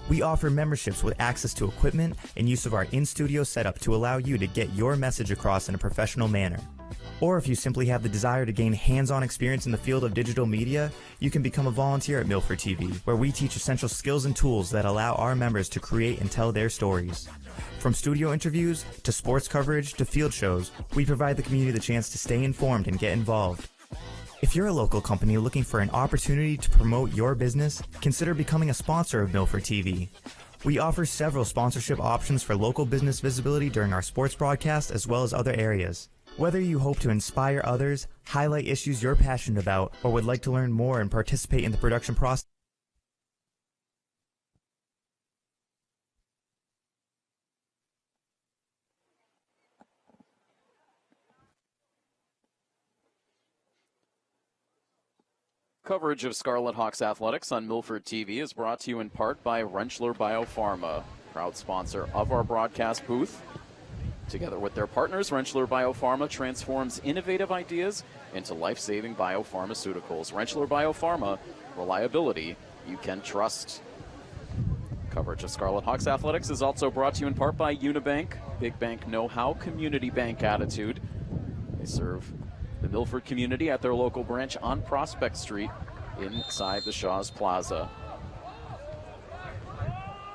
Speaker 1: We offer memberships with access to equipment and use of our in-studio setup to allow you to get your message across in a professional manner. Or if you simply have the desire to gain hands-on experience in the field of digital media, you can become a volunteer at Milford TV, where we teach essential skills and tools that allow our members to create and tell their stories. From studio interviews, to sports coverage, to field shows, we provide the community the chance to stay informed and get involved. If you're a local company looking for an opportunity to promote your business, consider becoming a sponsor of Milford TV. We offer several sponsorship options for local business visibility during our sports broadcast as well as other areas. Whether you hope to inspire others, highlight issues you're passionate about, or would like to learn more and participate in the production process,
Speaker 2: Coverage of Scarlet Hawks athletics on Milford TV is brought to you in part by Rentschler Biopharma, proud sponsor of our broadcast booth. Together with their partners, Rentschler Biopharma transforms innovative ideas into life-saving biopharmaceuticals. Rentschler Biopharma, reliability you can trust. Coverage of Scarlet Hawks athletics is also brought to you in part by Unibank, big bank know-how, community bank attitude. They serve the Milford community at their local branch on Prospect Street inside the Shaw's Plaza.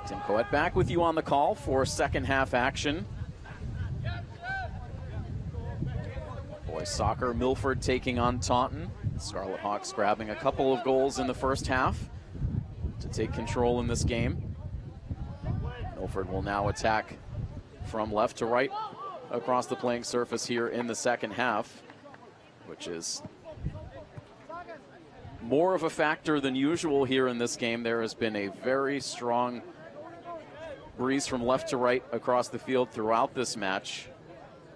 Speaker 2: Tim Coet back with you on the call for second half action. Boys soccer, Milford taking on Taunton. Scarlet Hawks grabbing a couple of goals in the first half to take control in this game. Milford will now attack from left to right across the playing surface here in the second half, which is more of a factor than usual here in this game. There has been a very strong breeze from left to right across the field throughout this match.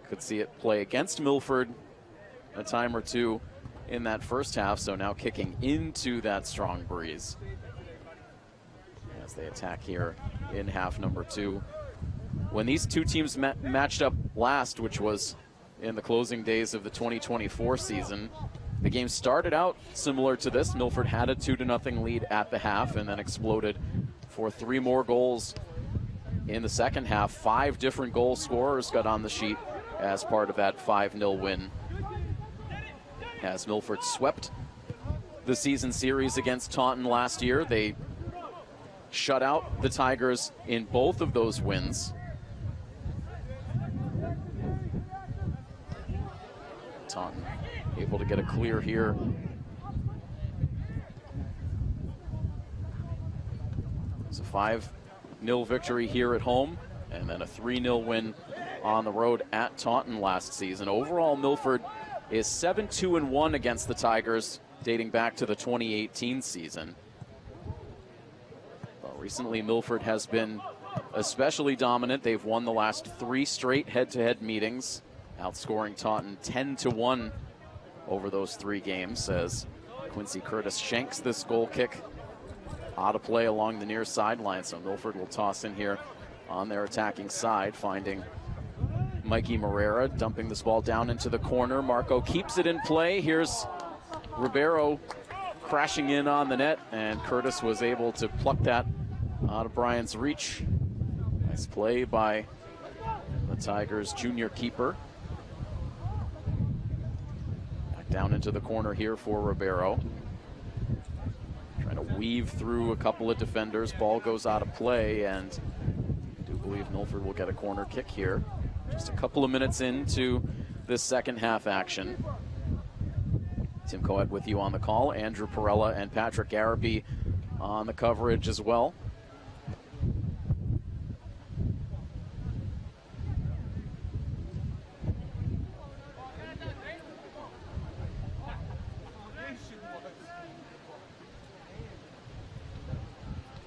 Speaker 2: Could see it play against Milford a time or two in that first half, so now kicking into that strong breeze as they attack here in half number two. When these two teams matched up last, which was in the closing days of the 2024 season, the game started out similar to this. Milford had a 2-0 lead at the half and then exploded for 3 more goals in the second half. 5 different goal scorers got on the sheet as part of that 5-0 win, as Milford swept the season series against Taunton last year. They shut out the Tigers in both of those wins. Taunton able to get a clear here. It's a 5-0 victory here at home, and then a 3-0 win on the road at Taunton last season. Overall, Milford is 7-2-1 against the Tigers, dating back to the 2018 season. Well, recently, Milford has been especially dominant. They've won the last 3 straight head-to-head meetings, outscoring Taunton 10-1 over those 3 games, as Quincy Curtis shanks this goal kick out of play along the near sideline. So Milford will toss in here on their attacking side, finding Mikey Morera, dumping this ball down into the corner. Marco keeps it in play. Here's Ribeiro crashing in on the net, and Curtis was able to pluck that out of Brian's reach. Nice play by the Tigers' junior keeper. Back down into the corner here for Ribeiro. Trying to weave through a couple of defenders. Ball goes out of play, and I do believe Milford will get a corner kick here. Just a couple of minutes into this second half action. Tim Coet with you on the call. Andrew Perella and Patrick Garraby on the coverage as well.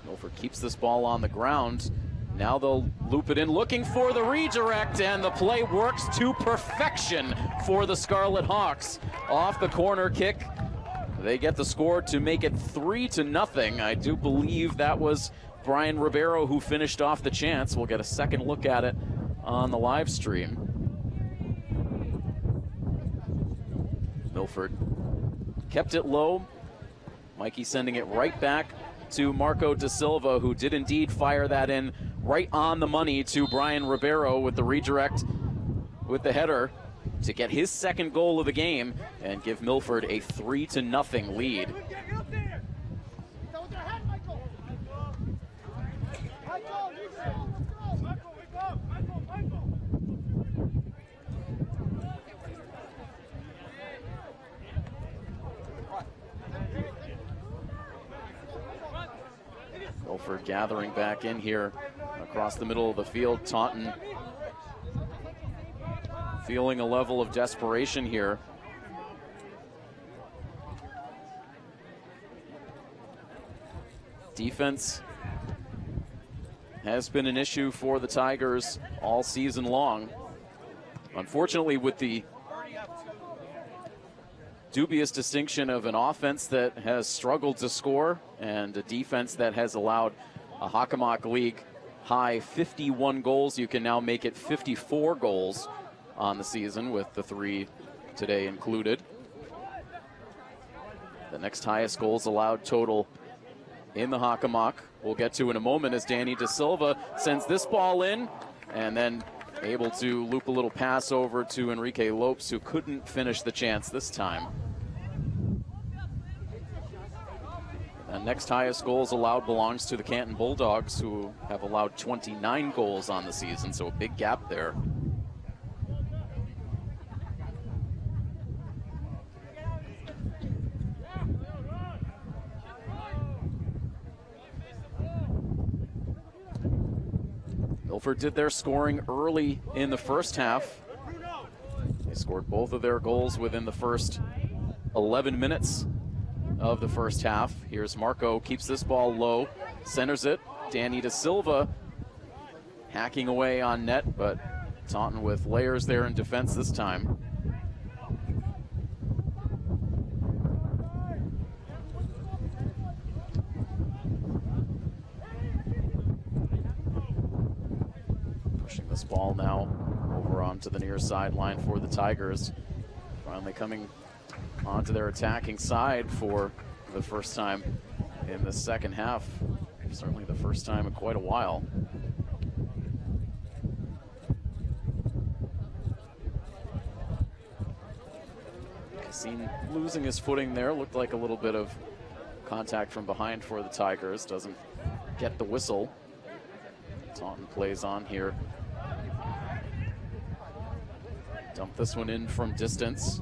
Speaker 2: Milford keeps this ball on the ground. Now they'll loop it in, looking for the redirect, and the play works to perfection for the Scarlet Hawks. Off the corner kick, they get the score to make it 3-0. I do believe that was Brian Ribeiro who finished off the chance. We'll get a second look at it on the live stream. Milford kept it low. Mikey sending it right back to Marco Da Silva, who did indeed fire that in right on the money to Brian Ribeiro with the redirect with the header. to get his second goal of the game and give Milford a 3-0 lead. Milford gathering back in here across the middle of the field. Taunton feeling a level of desperation here. Defense has been an issue for the Tigers all season long. Unfortunately, with the dubious distinction of an offense that has struggled to score and a defense that has allowed a Hockomock League high 51 goals, you can now make it 54 goals on the season, with the 3 today included. The next highest goals allowed total in the Hockomock we'll get to in a moment as Danny De Silva sends this ball in and then able to loop a little pass over to Enrique Lopes, who couldn't finish the chance this time. The next highest goals allowed belongs to the Canton Bulldogs, who have allowed 29 goals on the season, so a big gap there. Milford did their scoring early in the first half. They scored both of their goals within the first 11 minutes of the first half. Here's Marco, keeps this ball low, centers it. Danny De Silva hacking away on net, but Taunton with layers there in defense this time. This ball now over onto the near sideline for the Tigers. Finally coming onto their attacking side for the first time in the second half. Certainly the first time in quite a while. Seen losing his footing there. Looked like a little bit of contact from behind for the Tigers. Doesn't get the whistle. Taunton plays on here. Dump this one in from distance.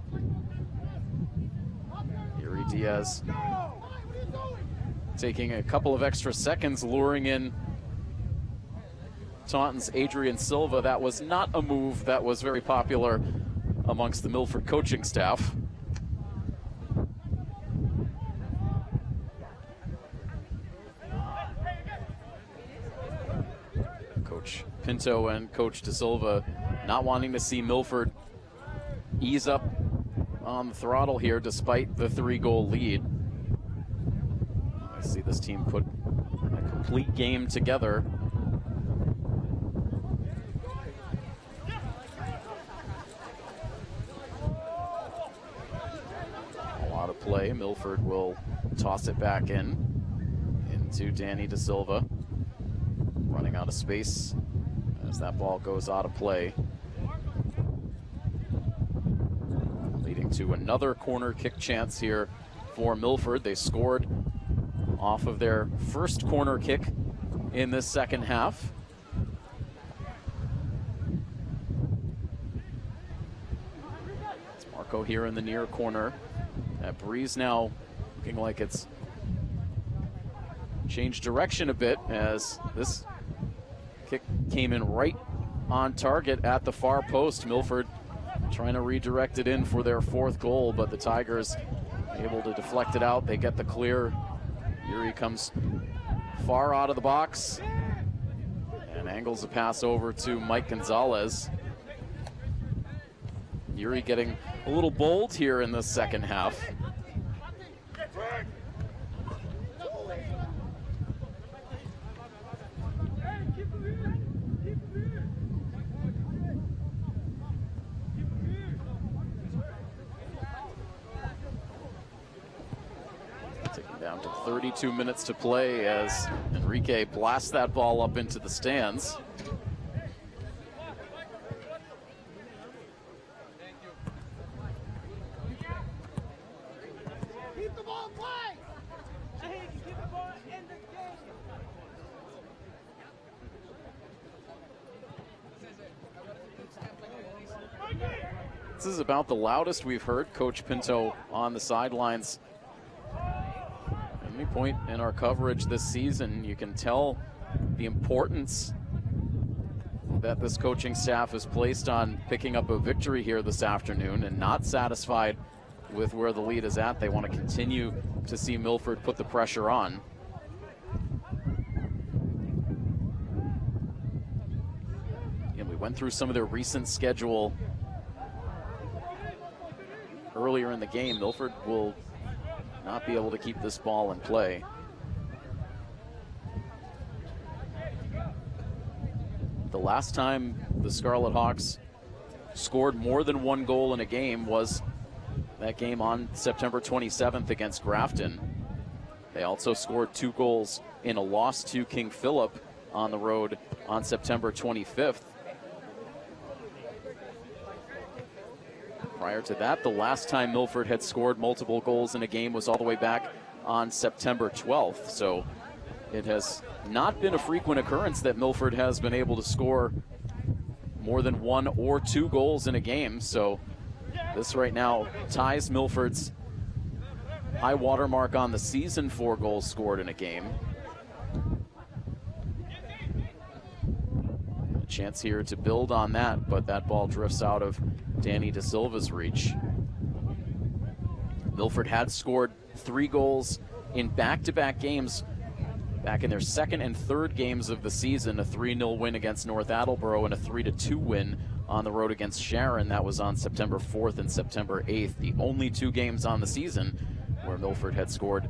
Speaker 2: Yuri Diaz taking a couple of extra seconds, luring in Taunton's Adrian Silva. That was not a move that was very popular amongst the Milford coaching staff. Coach Pinto and Coach De Silva not wanting to see Milford ease up on the throttle here despite the 3-goal lead. I see this team put a complete game together. A lot of play. Milford will toss it back into Danny De Silva. Running out of space as that ball goes out of play. Leading to another corner kick chance here for Milford. They scored off of their first corner kick in this second half. It's Marco here in the near corner. That breeze now looking like it's changed direction a bit as this kick came in right on target at the far post. Milford trying to redirect it in for their 4th goal, but the Tigers able to deflect it out. They get the clear. Yuri comes far out of the box and angles a pass over to Mike Gonzalez. Yuri getting a little bold here in the second half. Down to 32 minutes to play as Enrique blasts that ball up into the stands. This is about the loudest we've heard Coach Pinto on the sidelines. At any point in our coverage this season, you can tell the importance that this coaching staff has placed on picking up a victory here this afternoon, and not satisfied with where the lead is at. They want to continue to see Milford put the pressure on. And we went through some of their recent schedule earlier in the game. Milford will not be able to keep this ball in play. The last time the Scarlet Hawks scored more than one goal in a game was that game on September 27th against Grafton. They also scored 2 goals in a loss to King Philip on the road on September 25th. Prior to that, the last time Milford had scored multiple goals in a game was all the way back on September 12th. So it has not been a frequent occurrence that Milford has been able to score more than 1 or 2 goals in a game. So this right now ties Milford's high water mark on the season for goals scored in a game. A chance here to build on that, but that ball drifts out of Danny De Silva's reach. Milford had scored 3 goals in back-to-back games back in their second and third games of the season, a 3-0 win against North Attleboro and a 3-2 win on the road against Sharon. That was on September 4th and September 8th, the only 2 games on the season where Milford had scored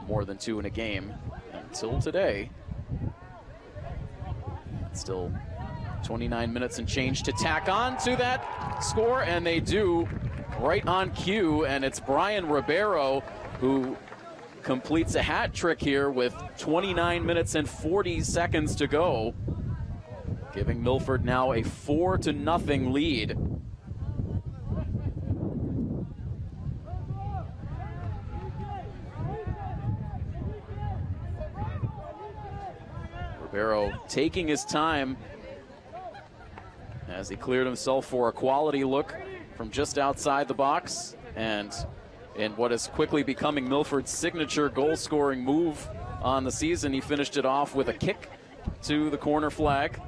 Speaker 2: more than 2 in a game until today. Still 29 minutes and change to tack on to that score, and they do right on cue, and it's Brian Ribeiro who completes a hat trick here with 29 minutes and 40 seconds to go, giving Milford now a 4-0 lead. Ribeiro taking his time as he cleared himself for a quality look from just outside the box, and in what is quickly becoming Milford's signature goal-scoring move on the season, he finished it off with a kick to the corner flag.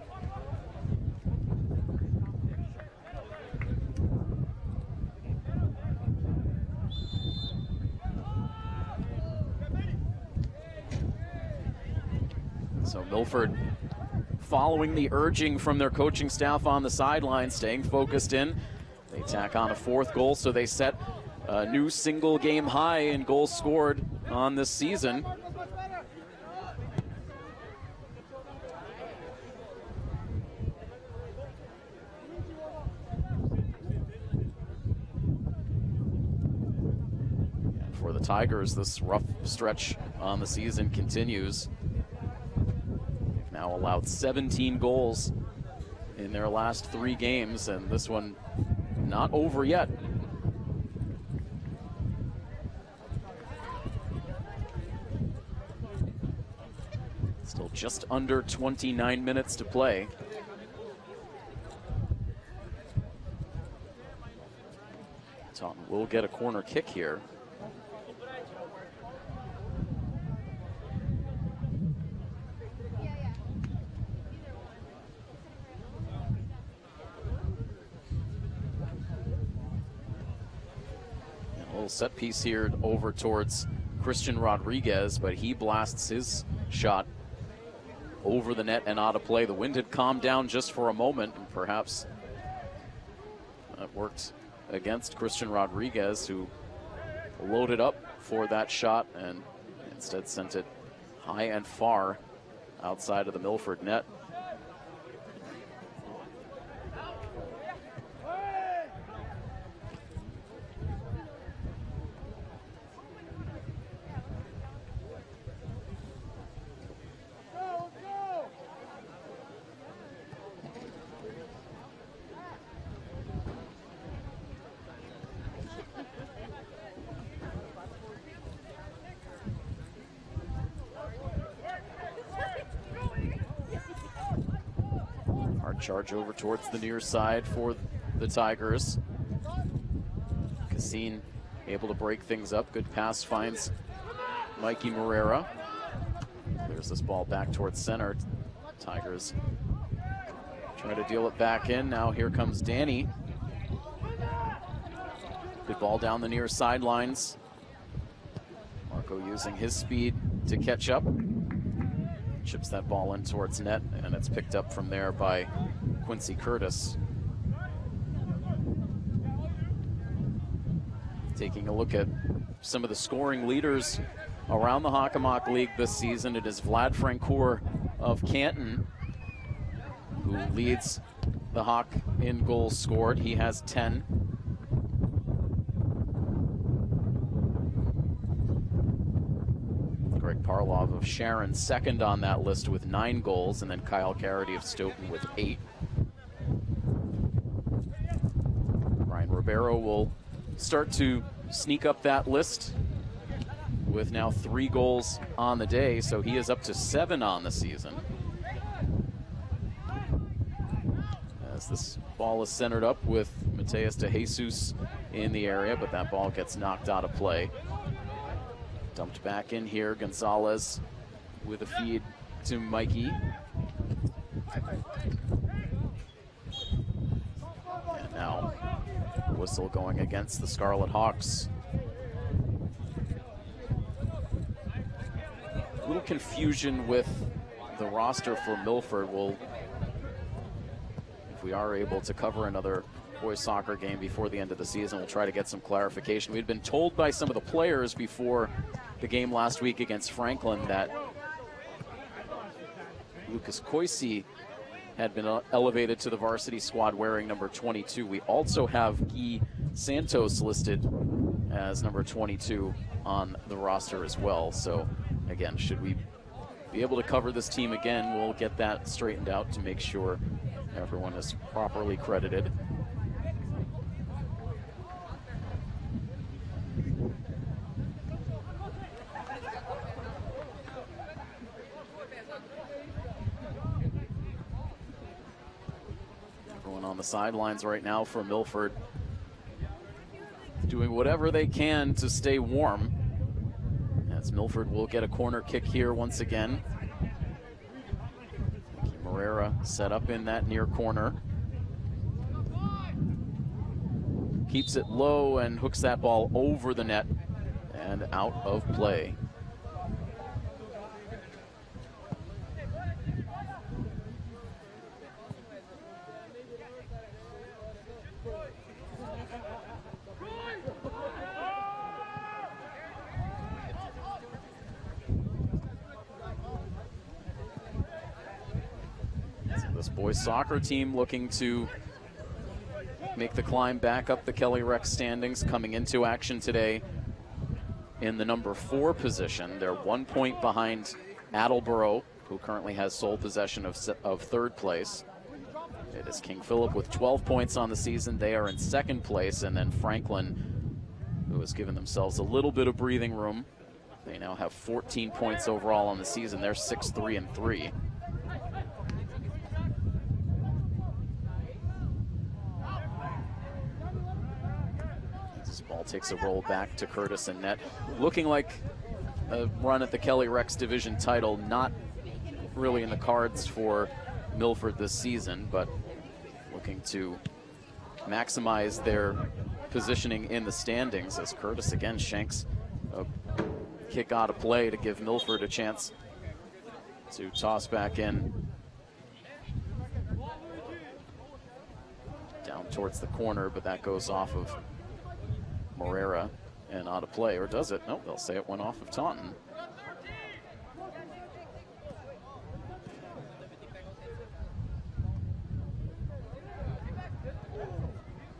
Speaker 2: So Milford, following the urging from their coaching staff on the sideline, staying focused in. They tack on a 4th goal, so they set a new single game high in goals scored on this season. And for the Tigers, this rough stretch on the season continues. They've now allowed 17 goals in their last 3 games, and this one not over yet. Still just under 29 minutes to play. Taunton will get a corner kick here. And a little set piece here over towards Christian Rodriguez, but he blasts his shot over the net and out of play. The wind had calmed down just for a moment, and perhaps that worked against Christian Rodriguez, who loaded up for that shot and instead sent it high and far outside of the Milford net. Charge over towards the near side for the Tigers. Cassine able to break things up. Good pass finds Mikey Morera. Clears this ball back towards center. Tigers try to deal it back in. Now here comes Danny. Good ball down the near sidelines. Marco using his speed to catch up. Chips that ball in towards net, and it's picked up from there by Quincy Curtis. Taking a look at some of the scoring leaders around the Hockomock League this season, it is Vlad Francoeur of Canton who leads the Hawk in goals scored. He has 10. Greg Parlov of Sharon second on that list with 9 goals, and then Kyle Garrity of Stoughton with 8. Ryan Ribeiro will start to sneak up that list with now 3 goals on the day, so he is up to 7 on the season. As this ball is centered up with Mateus de Jesus in the area, but that ball gets knocked out of play. Dumped back in here, Gonzalez with a feed to Mikey. And now whistle going against the Scarlet Hawks. A little confusion with the roster for Milford. If we are able to cover another boys soccer game before the end of the season, we'll try to get some clarification. We'd been told by some of the players before the game last week against Franklin that Lucas Coisy had been elevated to the varsity squad wearing number 22. We also have Guy Santos listed as number 22 on the roster as well. So again, should we be able to cover this team again, we'll get that straightened out to make sure everyone is properly credited. On the sidelines right now for Milford, doing whatever they can to stay warm, as Milford will get a corner kick here once again. Morera set up in that near corner, keeps it low and hooks that ball over the net and out of play. This boys soccer team looking to make the climb back up the Kelly Rex standings, coming into action today in the number 4 position. They're 1 point behind Attleboro, who currently has sole possession of 3rd place. It is King Philip with 12 points on the season. They are in 2nd place, and then Franklin, who has given themselves a little bit of breathing room. They now have 14 points overall on the season. They're 6-3-3. Ball takes a roll back to Curtis and net. Looking like a run at the Kelly Rex division title, not really in the cards for Milford this season, but looking to maximize their positioning in the standings as Curtis again shanks a kick out of play to give Milford a chance to toss back in. Down towards the corner, but that goes off of Morera and out of play, or does it? No, they'll say it went off of Taunton.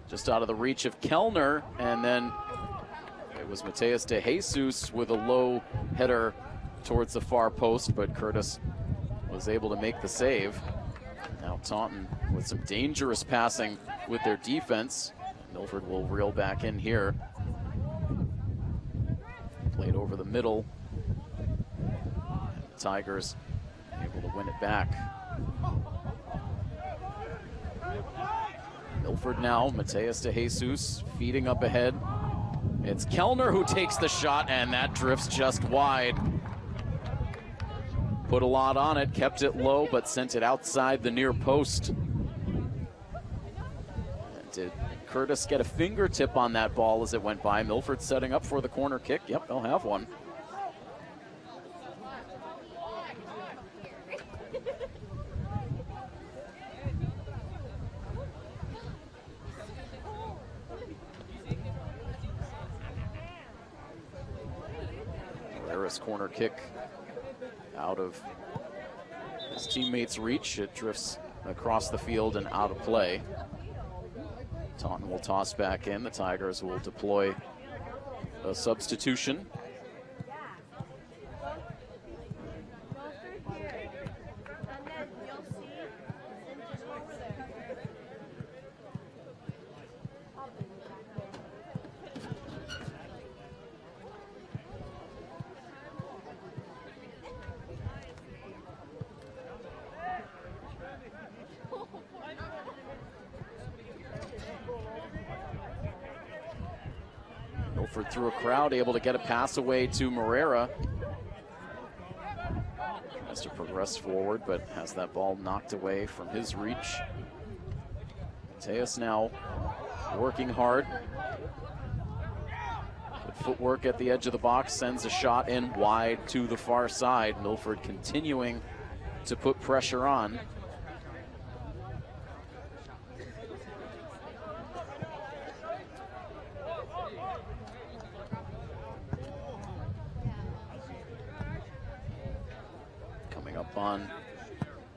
Speaker 2: Just out of the reach of Kellner, and then it was Mateus de Jesus with a low header towards the far post, but Curtis was able to make the save. Now Taunton with some dangerous passing with their defense. Milford will reel back in here. Played over the middle. And the Tigers able to win it back. Milford now, Mateus de Jesus feeding up ahead. It's Kellner who takes the shot, and that drifts just wide. Put a lot on it, kept it low, but sent it outside the near post. And did Curtis get a fingertip on that ball as it went by? Milford setting up for the corner kick. Yep, they'll have one. Corner kick out of his teammate's reach. It drifts across the field and out of play. Taunton will toss back in. The Tigers will deploy a substitution. Milford through a crowd, able to get a pass away to Moreira. Has to progress forward, but has that ball knocked away from his reach. Mateus now working hard. Good footwork at the edge of the box, sends a shot in wide to the far side. Milford continuing to put pressure on. On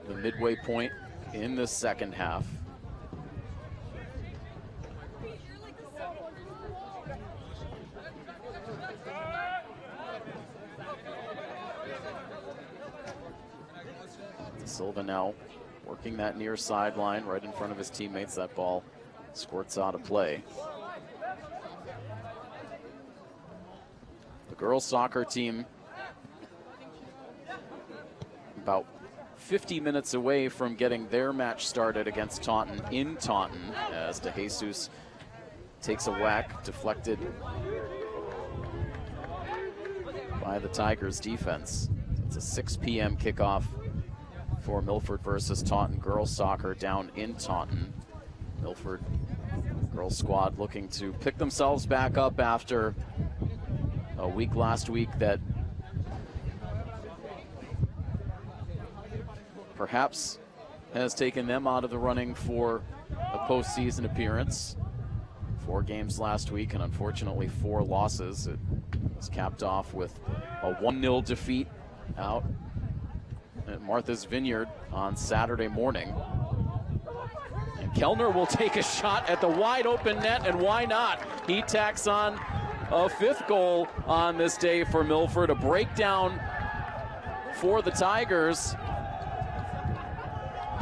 Speaker 2: the midway point in the second half. Silva now working that near sideline right in front of his teammates. That ball squirts out of play. The girls' soccer team about 50 minutes away from getting their match started against Taunton in Taunton, as De Jesus takes a whack, deflected by the Tigers defense. It's a 6 p.m. kickoff for Milford versus Taunton girls soccer down in Taunton. Milford girls squad looking to pick themselves back up after a week last week that perhaps has taken them out of the running for a postseason appearance. 4 games last week and unfortunately 4 losses. It was capped off with a 1-0 defeat out at Martha's Vineyard on Saturday morning. And Kellner will take a shot at the wide open net, and why not? He tacks on a 5th goal on this day for Milford. A breakdown for the Tigers.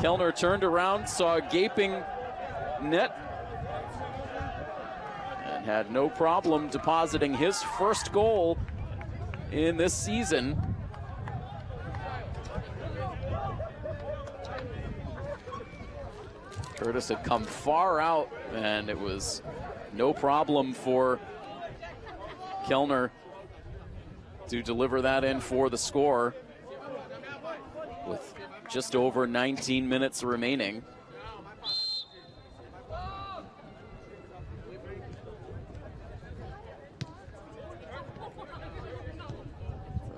Speaker 2: Kellner turned around, saw a gaping net, and had no problem depositing his first goal in this season. Curtis had come far out, and it was no problem for Kellner to deliver that in for the score with just over 19 minutes remaining.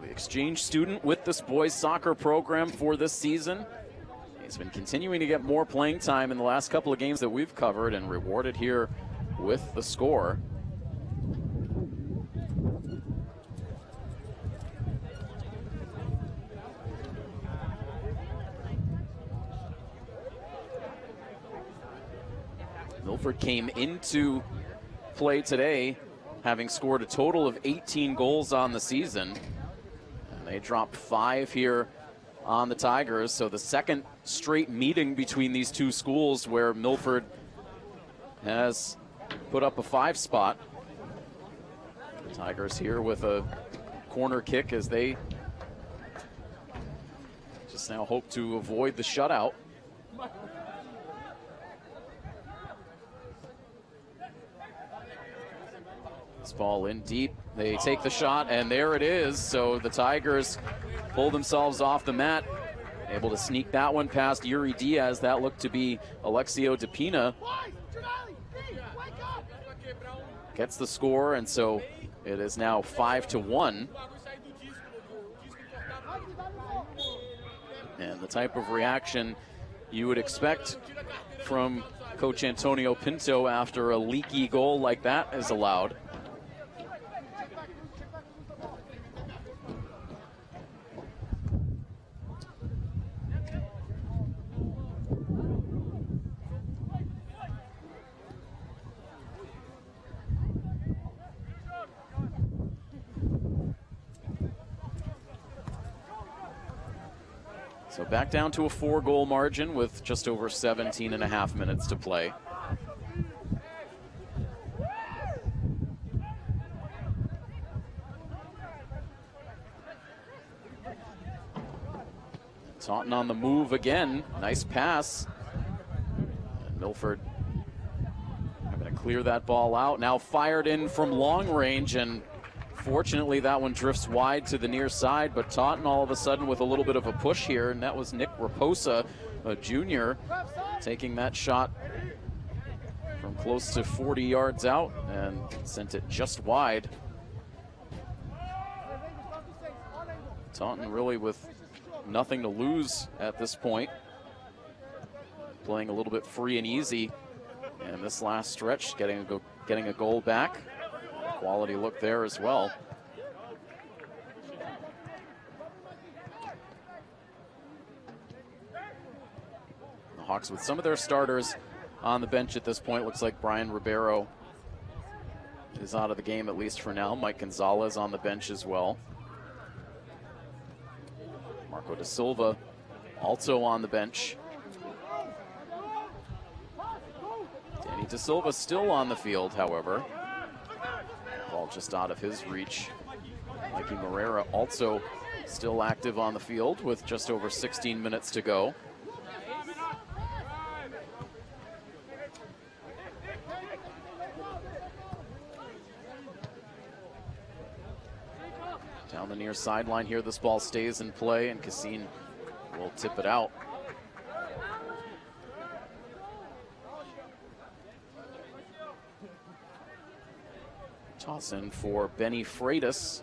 Speaker 2: The exchange student with this boys soccer program for this season. He's been continuing to get more playing time in the last couple of games that we've covered and rewarded here with the score. Milford came into play today having scored a total of 18 goals on the season. And they dropped 5 here on the Tigers, so the second straight meeting between these two schools where Milford has put up a 5 spot. The Tigers here with a corner kick as they just now hope to avoid the shutout. This ball in deep. They take the shot, and there it is. So the Tigers pull themselves off the mat, able to sneak that one past Yuri Diaz. That looked to be Alexio DePina. Gets the score, and so it is now 5-1. And the type of reaction you would expect from Coach Antonio Pinto after a leaky goal like that is allowed. So back down to a 4-goal margin with just over 17 and a half minutes to play. Taunton on the move again. Nice pass. And Milford having to clear that ball out. Now fired in from long range, and fortunately, that one drifts wide to the near side, but Taunton all of a sudden with a little bit of a push here, and that was Nick Raposa, a junior, taking that shot from close to 40 yards out and sent it just wide. Taunton really with nothing to lose at this point, playing a little bit free and easy, and this last stretch getting a goal back. Quality look there as well. The Hawks with some of their starters on the bench at this point. Looks like Brian Ribeiro is out of the game, at least for now. Mike Gonzalez on the bench as well. Marco da Silva also on the bench. Danny da Silva still on the field, however. Ball just out of his reach. Mikey Moreira also still active on the field with just over 16 minutes to go. Down the near sideline here, this ball stays in play, and Cassine will tip it out. Toss in for Benny Freitas.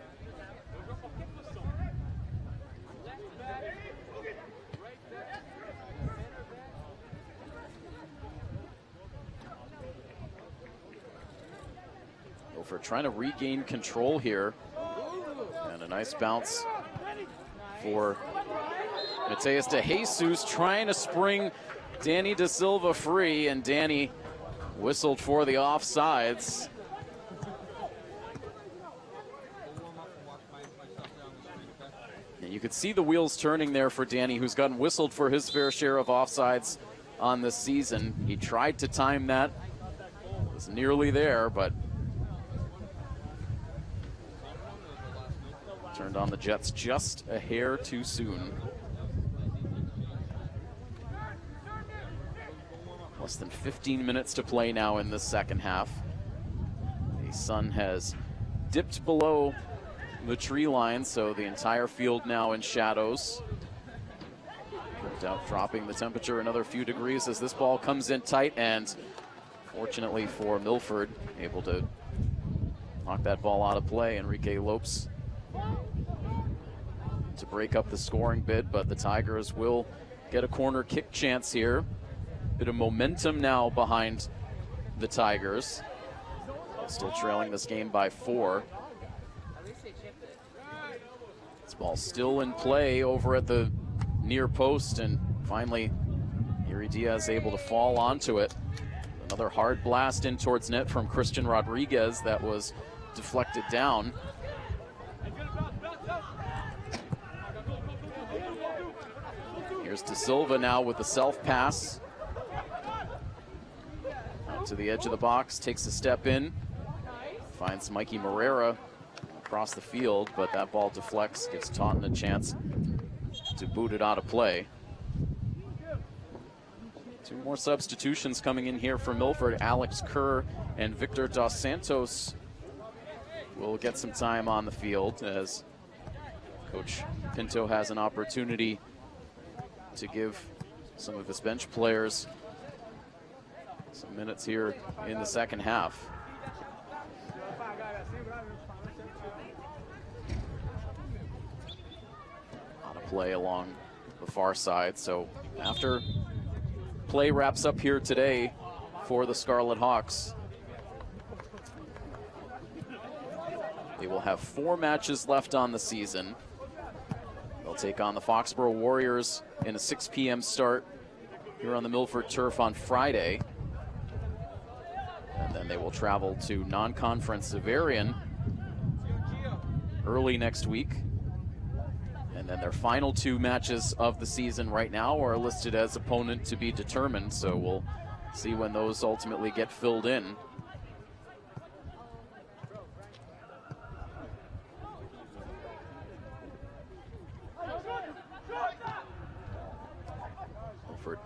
Speaker 2: Milford trying to regain control here. And a nice bounce for Mateus de Jesus, trying to spring Danny da Silva free, and Danny whistled for the offsides. You could see the wheels turning there for Danny, who's gotten whistled for his fair share of offsides on this season. He tried to time that, was nearly there, but turned on the Jets just a hair too soon. Less than 15 minutes to play now in the second half. The sun has dipped below the tree line, so the entire field now in shadows. No doubt dropping the temperature another few degrees as this ball comes in tight, and fortunately for Milford, able to knock that ball out of play. Enrique Lopes to break up the scoring bid, but the Tigers will get a corner kick chance here. Bit of momentum now behind the Tigers. Still trailing this game by 4. This ball still in play over at the near post, and finally Yuri Diaz able to fall onto it. Another hard blast in towards net from Christian Rodriguez that was deflected down. Here's Da Silva now with the self pass. Out to the edge of the box, takes a step in, finds Mikey Moreira across the field, but that ball deflects, gives Taunton a chance to boot it out of play. 2 more substitutions coming in here for Milford. Alex Kerr and Victor Dos Santos will get some time on the field as Coach Pinto has an opportunity to give some of his bench players some minutes here in the second half. On a play along the far side. So after play wraps up here today for the Scarlet Hawks, they will have 4 matches left on the season. They'll take on the Foxborough Warriors in a 6 p.m. start here on the Milford turf on Friday. And then they will travel to non-conference Zavarian early next week. And then their final 2 matches of the season right now are listed as opponent to be determined. So we'll see when those ultimately get filled in. Milford,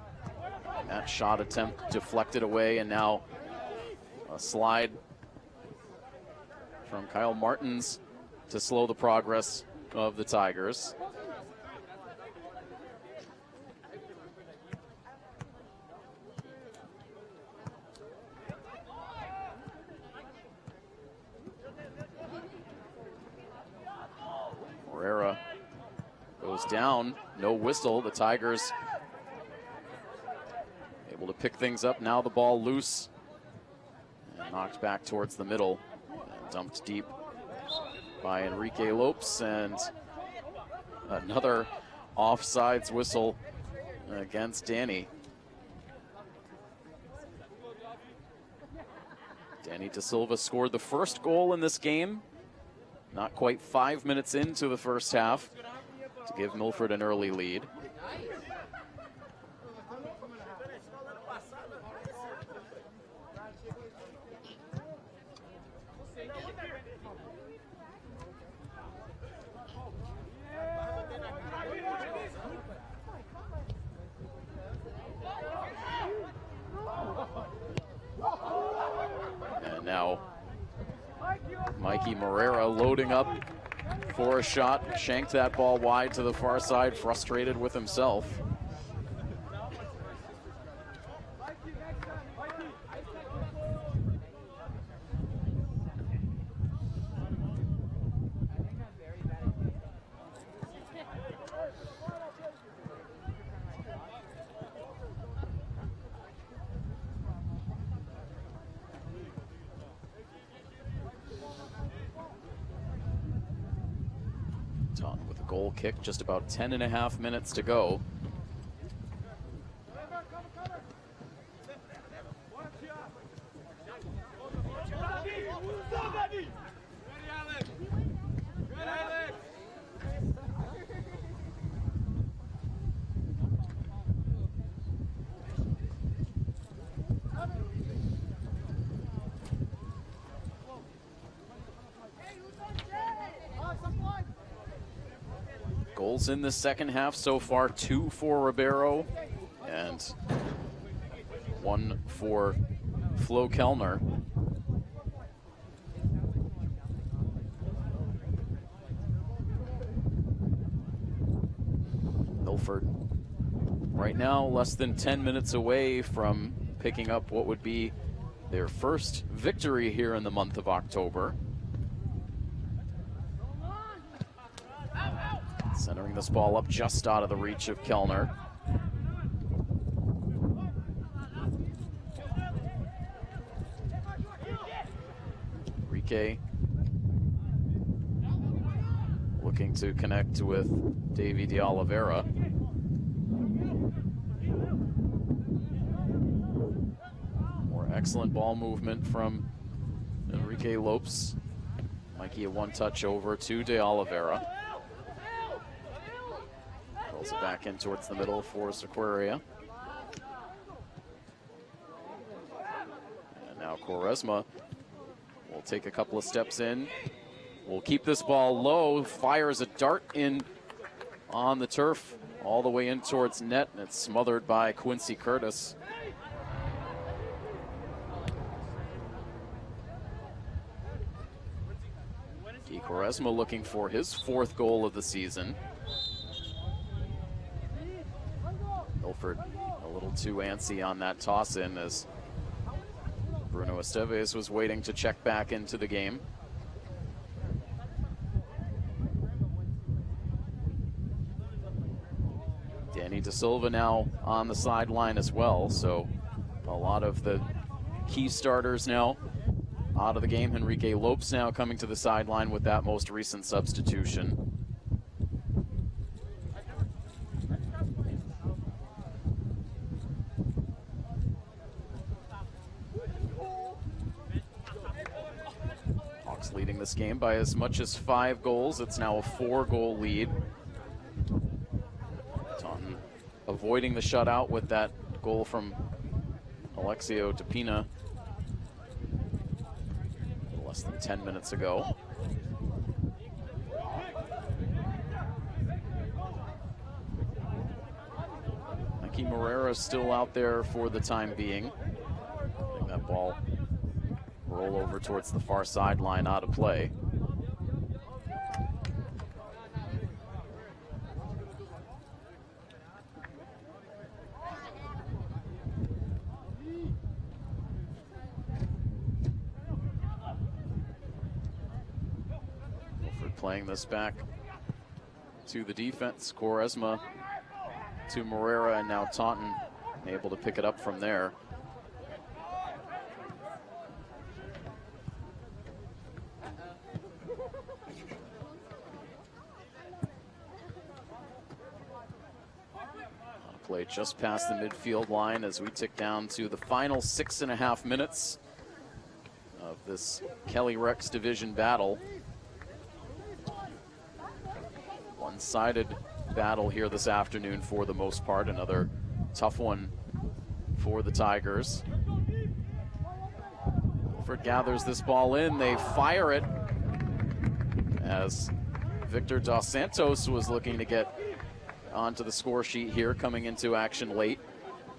Speaker 2: that shot attempt deflected away, and now a slide from Kyle Martins to slow the progress of the Tigers. Herrera goes down, no whistle. The Tigers able to pick things up. Now the ball loose and knocked back towards the middle and dumped deep by Enrique Lopes, and another offsides whistle against Danny. Danny De Silva scored the first goal in this game, not quite 5 minutes into the first half, to give Milford an early lead. And now Mikey Morera loading up for a shot, shanked that ball wide to the far side, frustrated with himself. Taunton with a goal kick, just about 10.5 minutes to go. Goals in the second half so far, 2 for Ribeiro and 1 for Flo Kellner. Milford right now less than 10 minutes away from picking up what would be their first victory here in the month of October. Centering this ball up just out of the reach of Kellner. Enrique looking to connect with Davy De Oliveira. More excellent ball movement from Enrique Lopes. Mikey a one-touch over to De Oliveira. Rolls it back in towards the middle for Sequeira. And now Quaresma will take a couple of steps in. Will keep this ball low, fires a dart in on the turf all the way in towards net, and it's smothered by Quincy Curtis. Mikey Quaresma looking for his 4th goal of the season. Milford a little too antsy on that toss-in as Bruno Esteves was waiting to check back into the game. Danny De Silva now on the sideline as well, so a lot of the key starters now out of the game. Henrique Lopes now coming to the sideline with that most recent substitution. Hawks leading this game by as much as 5 goals. It's now a 4-goal lead. Taunton avoiding the shutout with that goal from Alexio Tapina less than 10 minutes ago. Mikey Morera still out there for the time being. Letting that ball roll over towards the far sideline, out of play. Playing this back to the defense. Quaresma to Morera, and now Taunton able to pick it up from there. Play just past the midfield line as we tick down to the final 6.5 minutes of this Kelly Rex Division battle. One-sided battle here this afternoon for the most part. Another tough one for the Tigers. Milford gathers this ball in. They fire it as Victor Dos Santos was looking to get onto the score sheet here, coming into action late.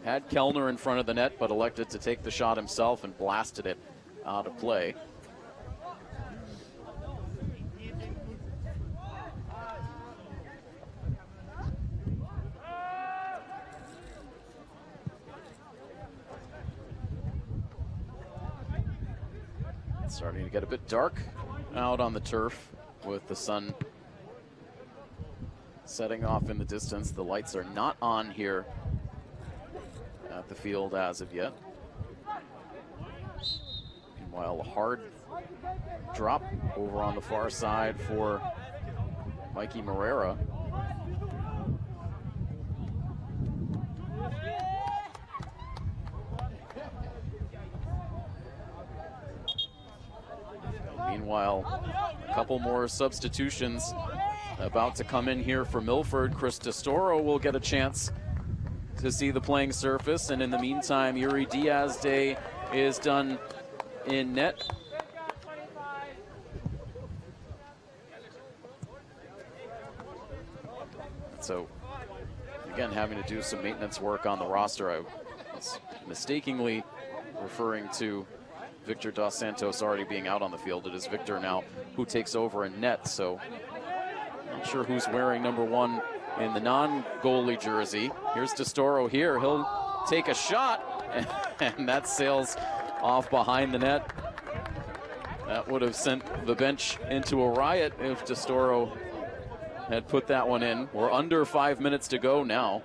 Speaker 2: Had Kellner in front of the net, but elected to take the shot himself and blasted it out of play. Starting to get a bit dark out on the turf with the sun setting off in the distance. The lights are not on here at the field as of yet. Meanwhile, a hard drop over on the far side for Mikey Morera. Meanwhile, a couple more substitutions about to come in here for Milford. Chris Testoro will get a chance to see the playing surface, and in the meantime, Yuri Diaz Day is done in net. So, again, having to do some maintenance work on the roster. I was mistakenly referring to Victor Dos Santos already being out on the field. It is Victor now who takes over in net, so not sure who's wearing number 1 in the non-goalie jersey. Here's Testoro here. He'll take a shot, and that sails off behind the net. That would have sent the bench into a riot if Testoro had put that one in. We're under 5 minutes to go now.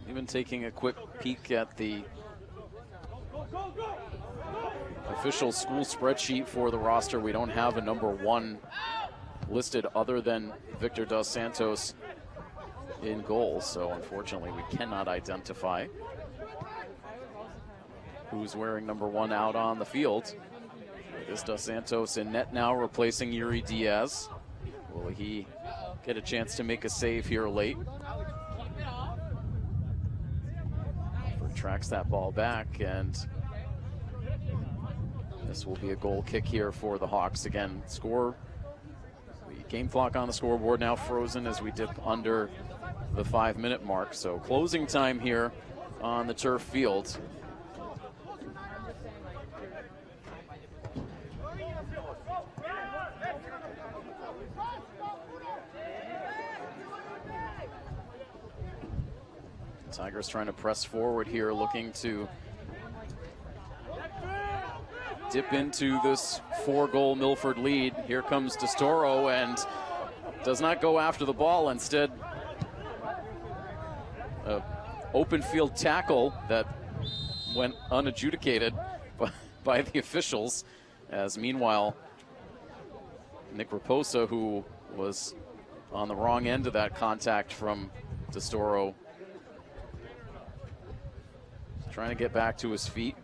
Speaker 2: Even taking a quick peek at the official school spreadsheet for the roster, we don't have a number 1 listed other than Victor Dos Santos in goal, so unfortunately we cannot identify who's wearing number 1 out on the field for Is Dos Santos in net now, replacing Yuri Diaz. Will he get a chance to make a save here late? Tracks that ball back, and this will be a goal kick here for the Hawks. Again, the game clock on the scoreboard now frozen as we dip under the 5-minute mark. So closing time here on the turf field. Tigers trying to press forward here, looking to dip into this 4-goal Milford lead. Here comes Destoro and does not go after the ball. Instead, an open field tackle that went unadjudicated by the officials. As meanwhile, Nick Raposa, who was on the wrong end of that contact from Destoro, trying to get back to his feet.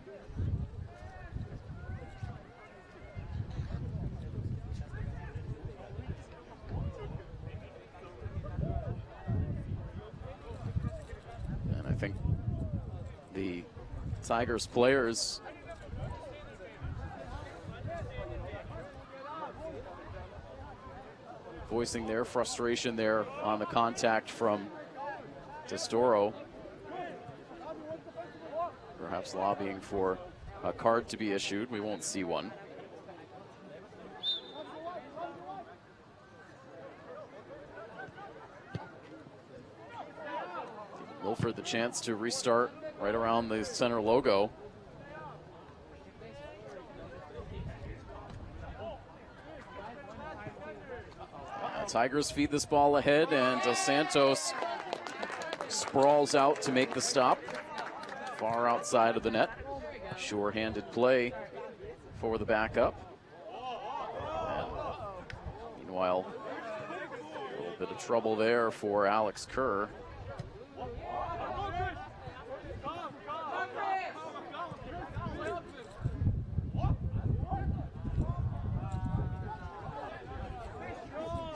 Speaker 2: And I think the Tigers players voicing their frustration there on the contact from Destoro. Perhaps lobbying for a card to be issued. We won't see one. Milford the chance to restart right around the center logo. Tigers feed this ball ahead, and Dos Santos sprawls out to make the stop. Far outside of the net. Sure-handed play for the backup. And meanwhile, a little bit of trouble there for Alex Kerr.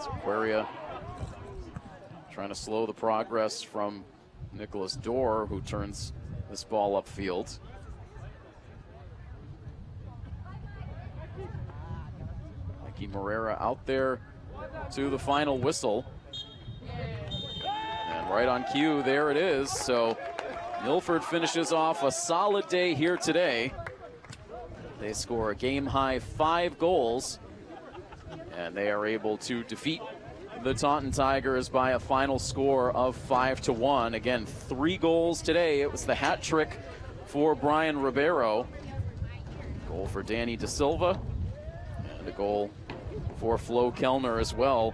Speaker 2: Aquaria trying to slow the progress from Nicholas Dorr, who turns this ball upfield. Mikey Morera out there to the final whistle. And right on cue, there it is. So Milford finishes off a solid day here today. They score a game-high 5 goals, and they are able to defeat the Taunton Tigers by a final score of 5-1. Again, 3 goals today. It was the hat trick for Brian Ribeiro. Goal for Danny De Silva, and a goal for Flo Kellner as well.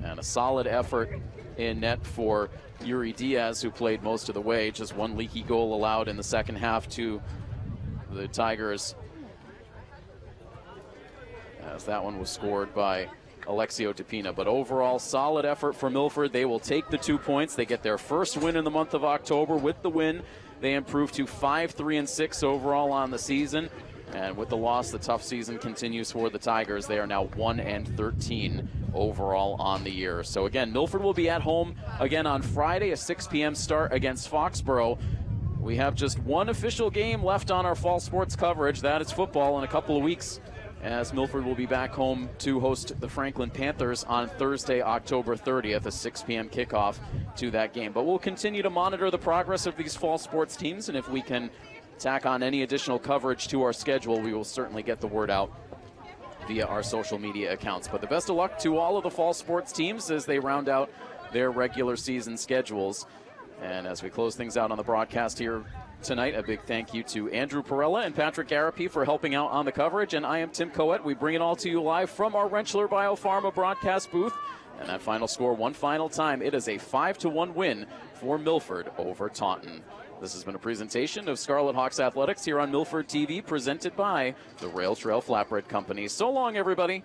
Speaker 2: And a solid effort in net for Yuri Diaz, who played most of the way. Just 1 leaky goal allowed in the second half to the Tigers, as that one was scored by Alexio DePina. But overall, solid effort for Milford. They will take the 2 points. They get their first win in the month of October. With the win, they improve to 5-3-6 overall on the season. And with the loss, the tough season continues for the Tigers. They are now 1-13 overall on the year. So again, Milford will be at home again on Friday, a 6 p.m. start against Foxborough. We have just one official game left on our fall sports coverage. That is football in a couple of weeks, as Milford will be back home to host the Franklin Panthers on Thursday, October 30th, a 6 p.m. kickoff to that game. But we'll continue to monitor the progress of these fall sports teams, and if we can tack on any additional coverage to our schedule, we will certainly get the word out via our social media accounts. But the best of luck to all of the fall sports teams as they round out their regular season schedules. And as we close things out on the broadcast here tonight, a big thank you to Andrew Perella and Patrick Garapi for helping out on the coverage. And I am Tim Coet. We bring it all to you live from our Rentschler Biopharma broadcast booth. And that final score, one final time, it is a 5-1 win for Milford over Taunton. This has been a presentation of Scarlet Hawks Athletics here on Milford TV, presented by the Rail Trail Flatbread Company. So long, everybody.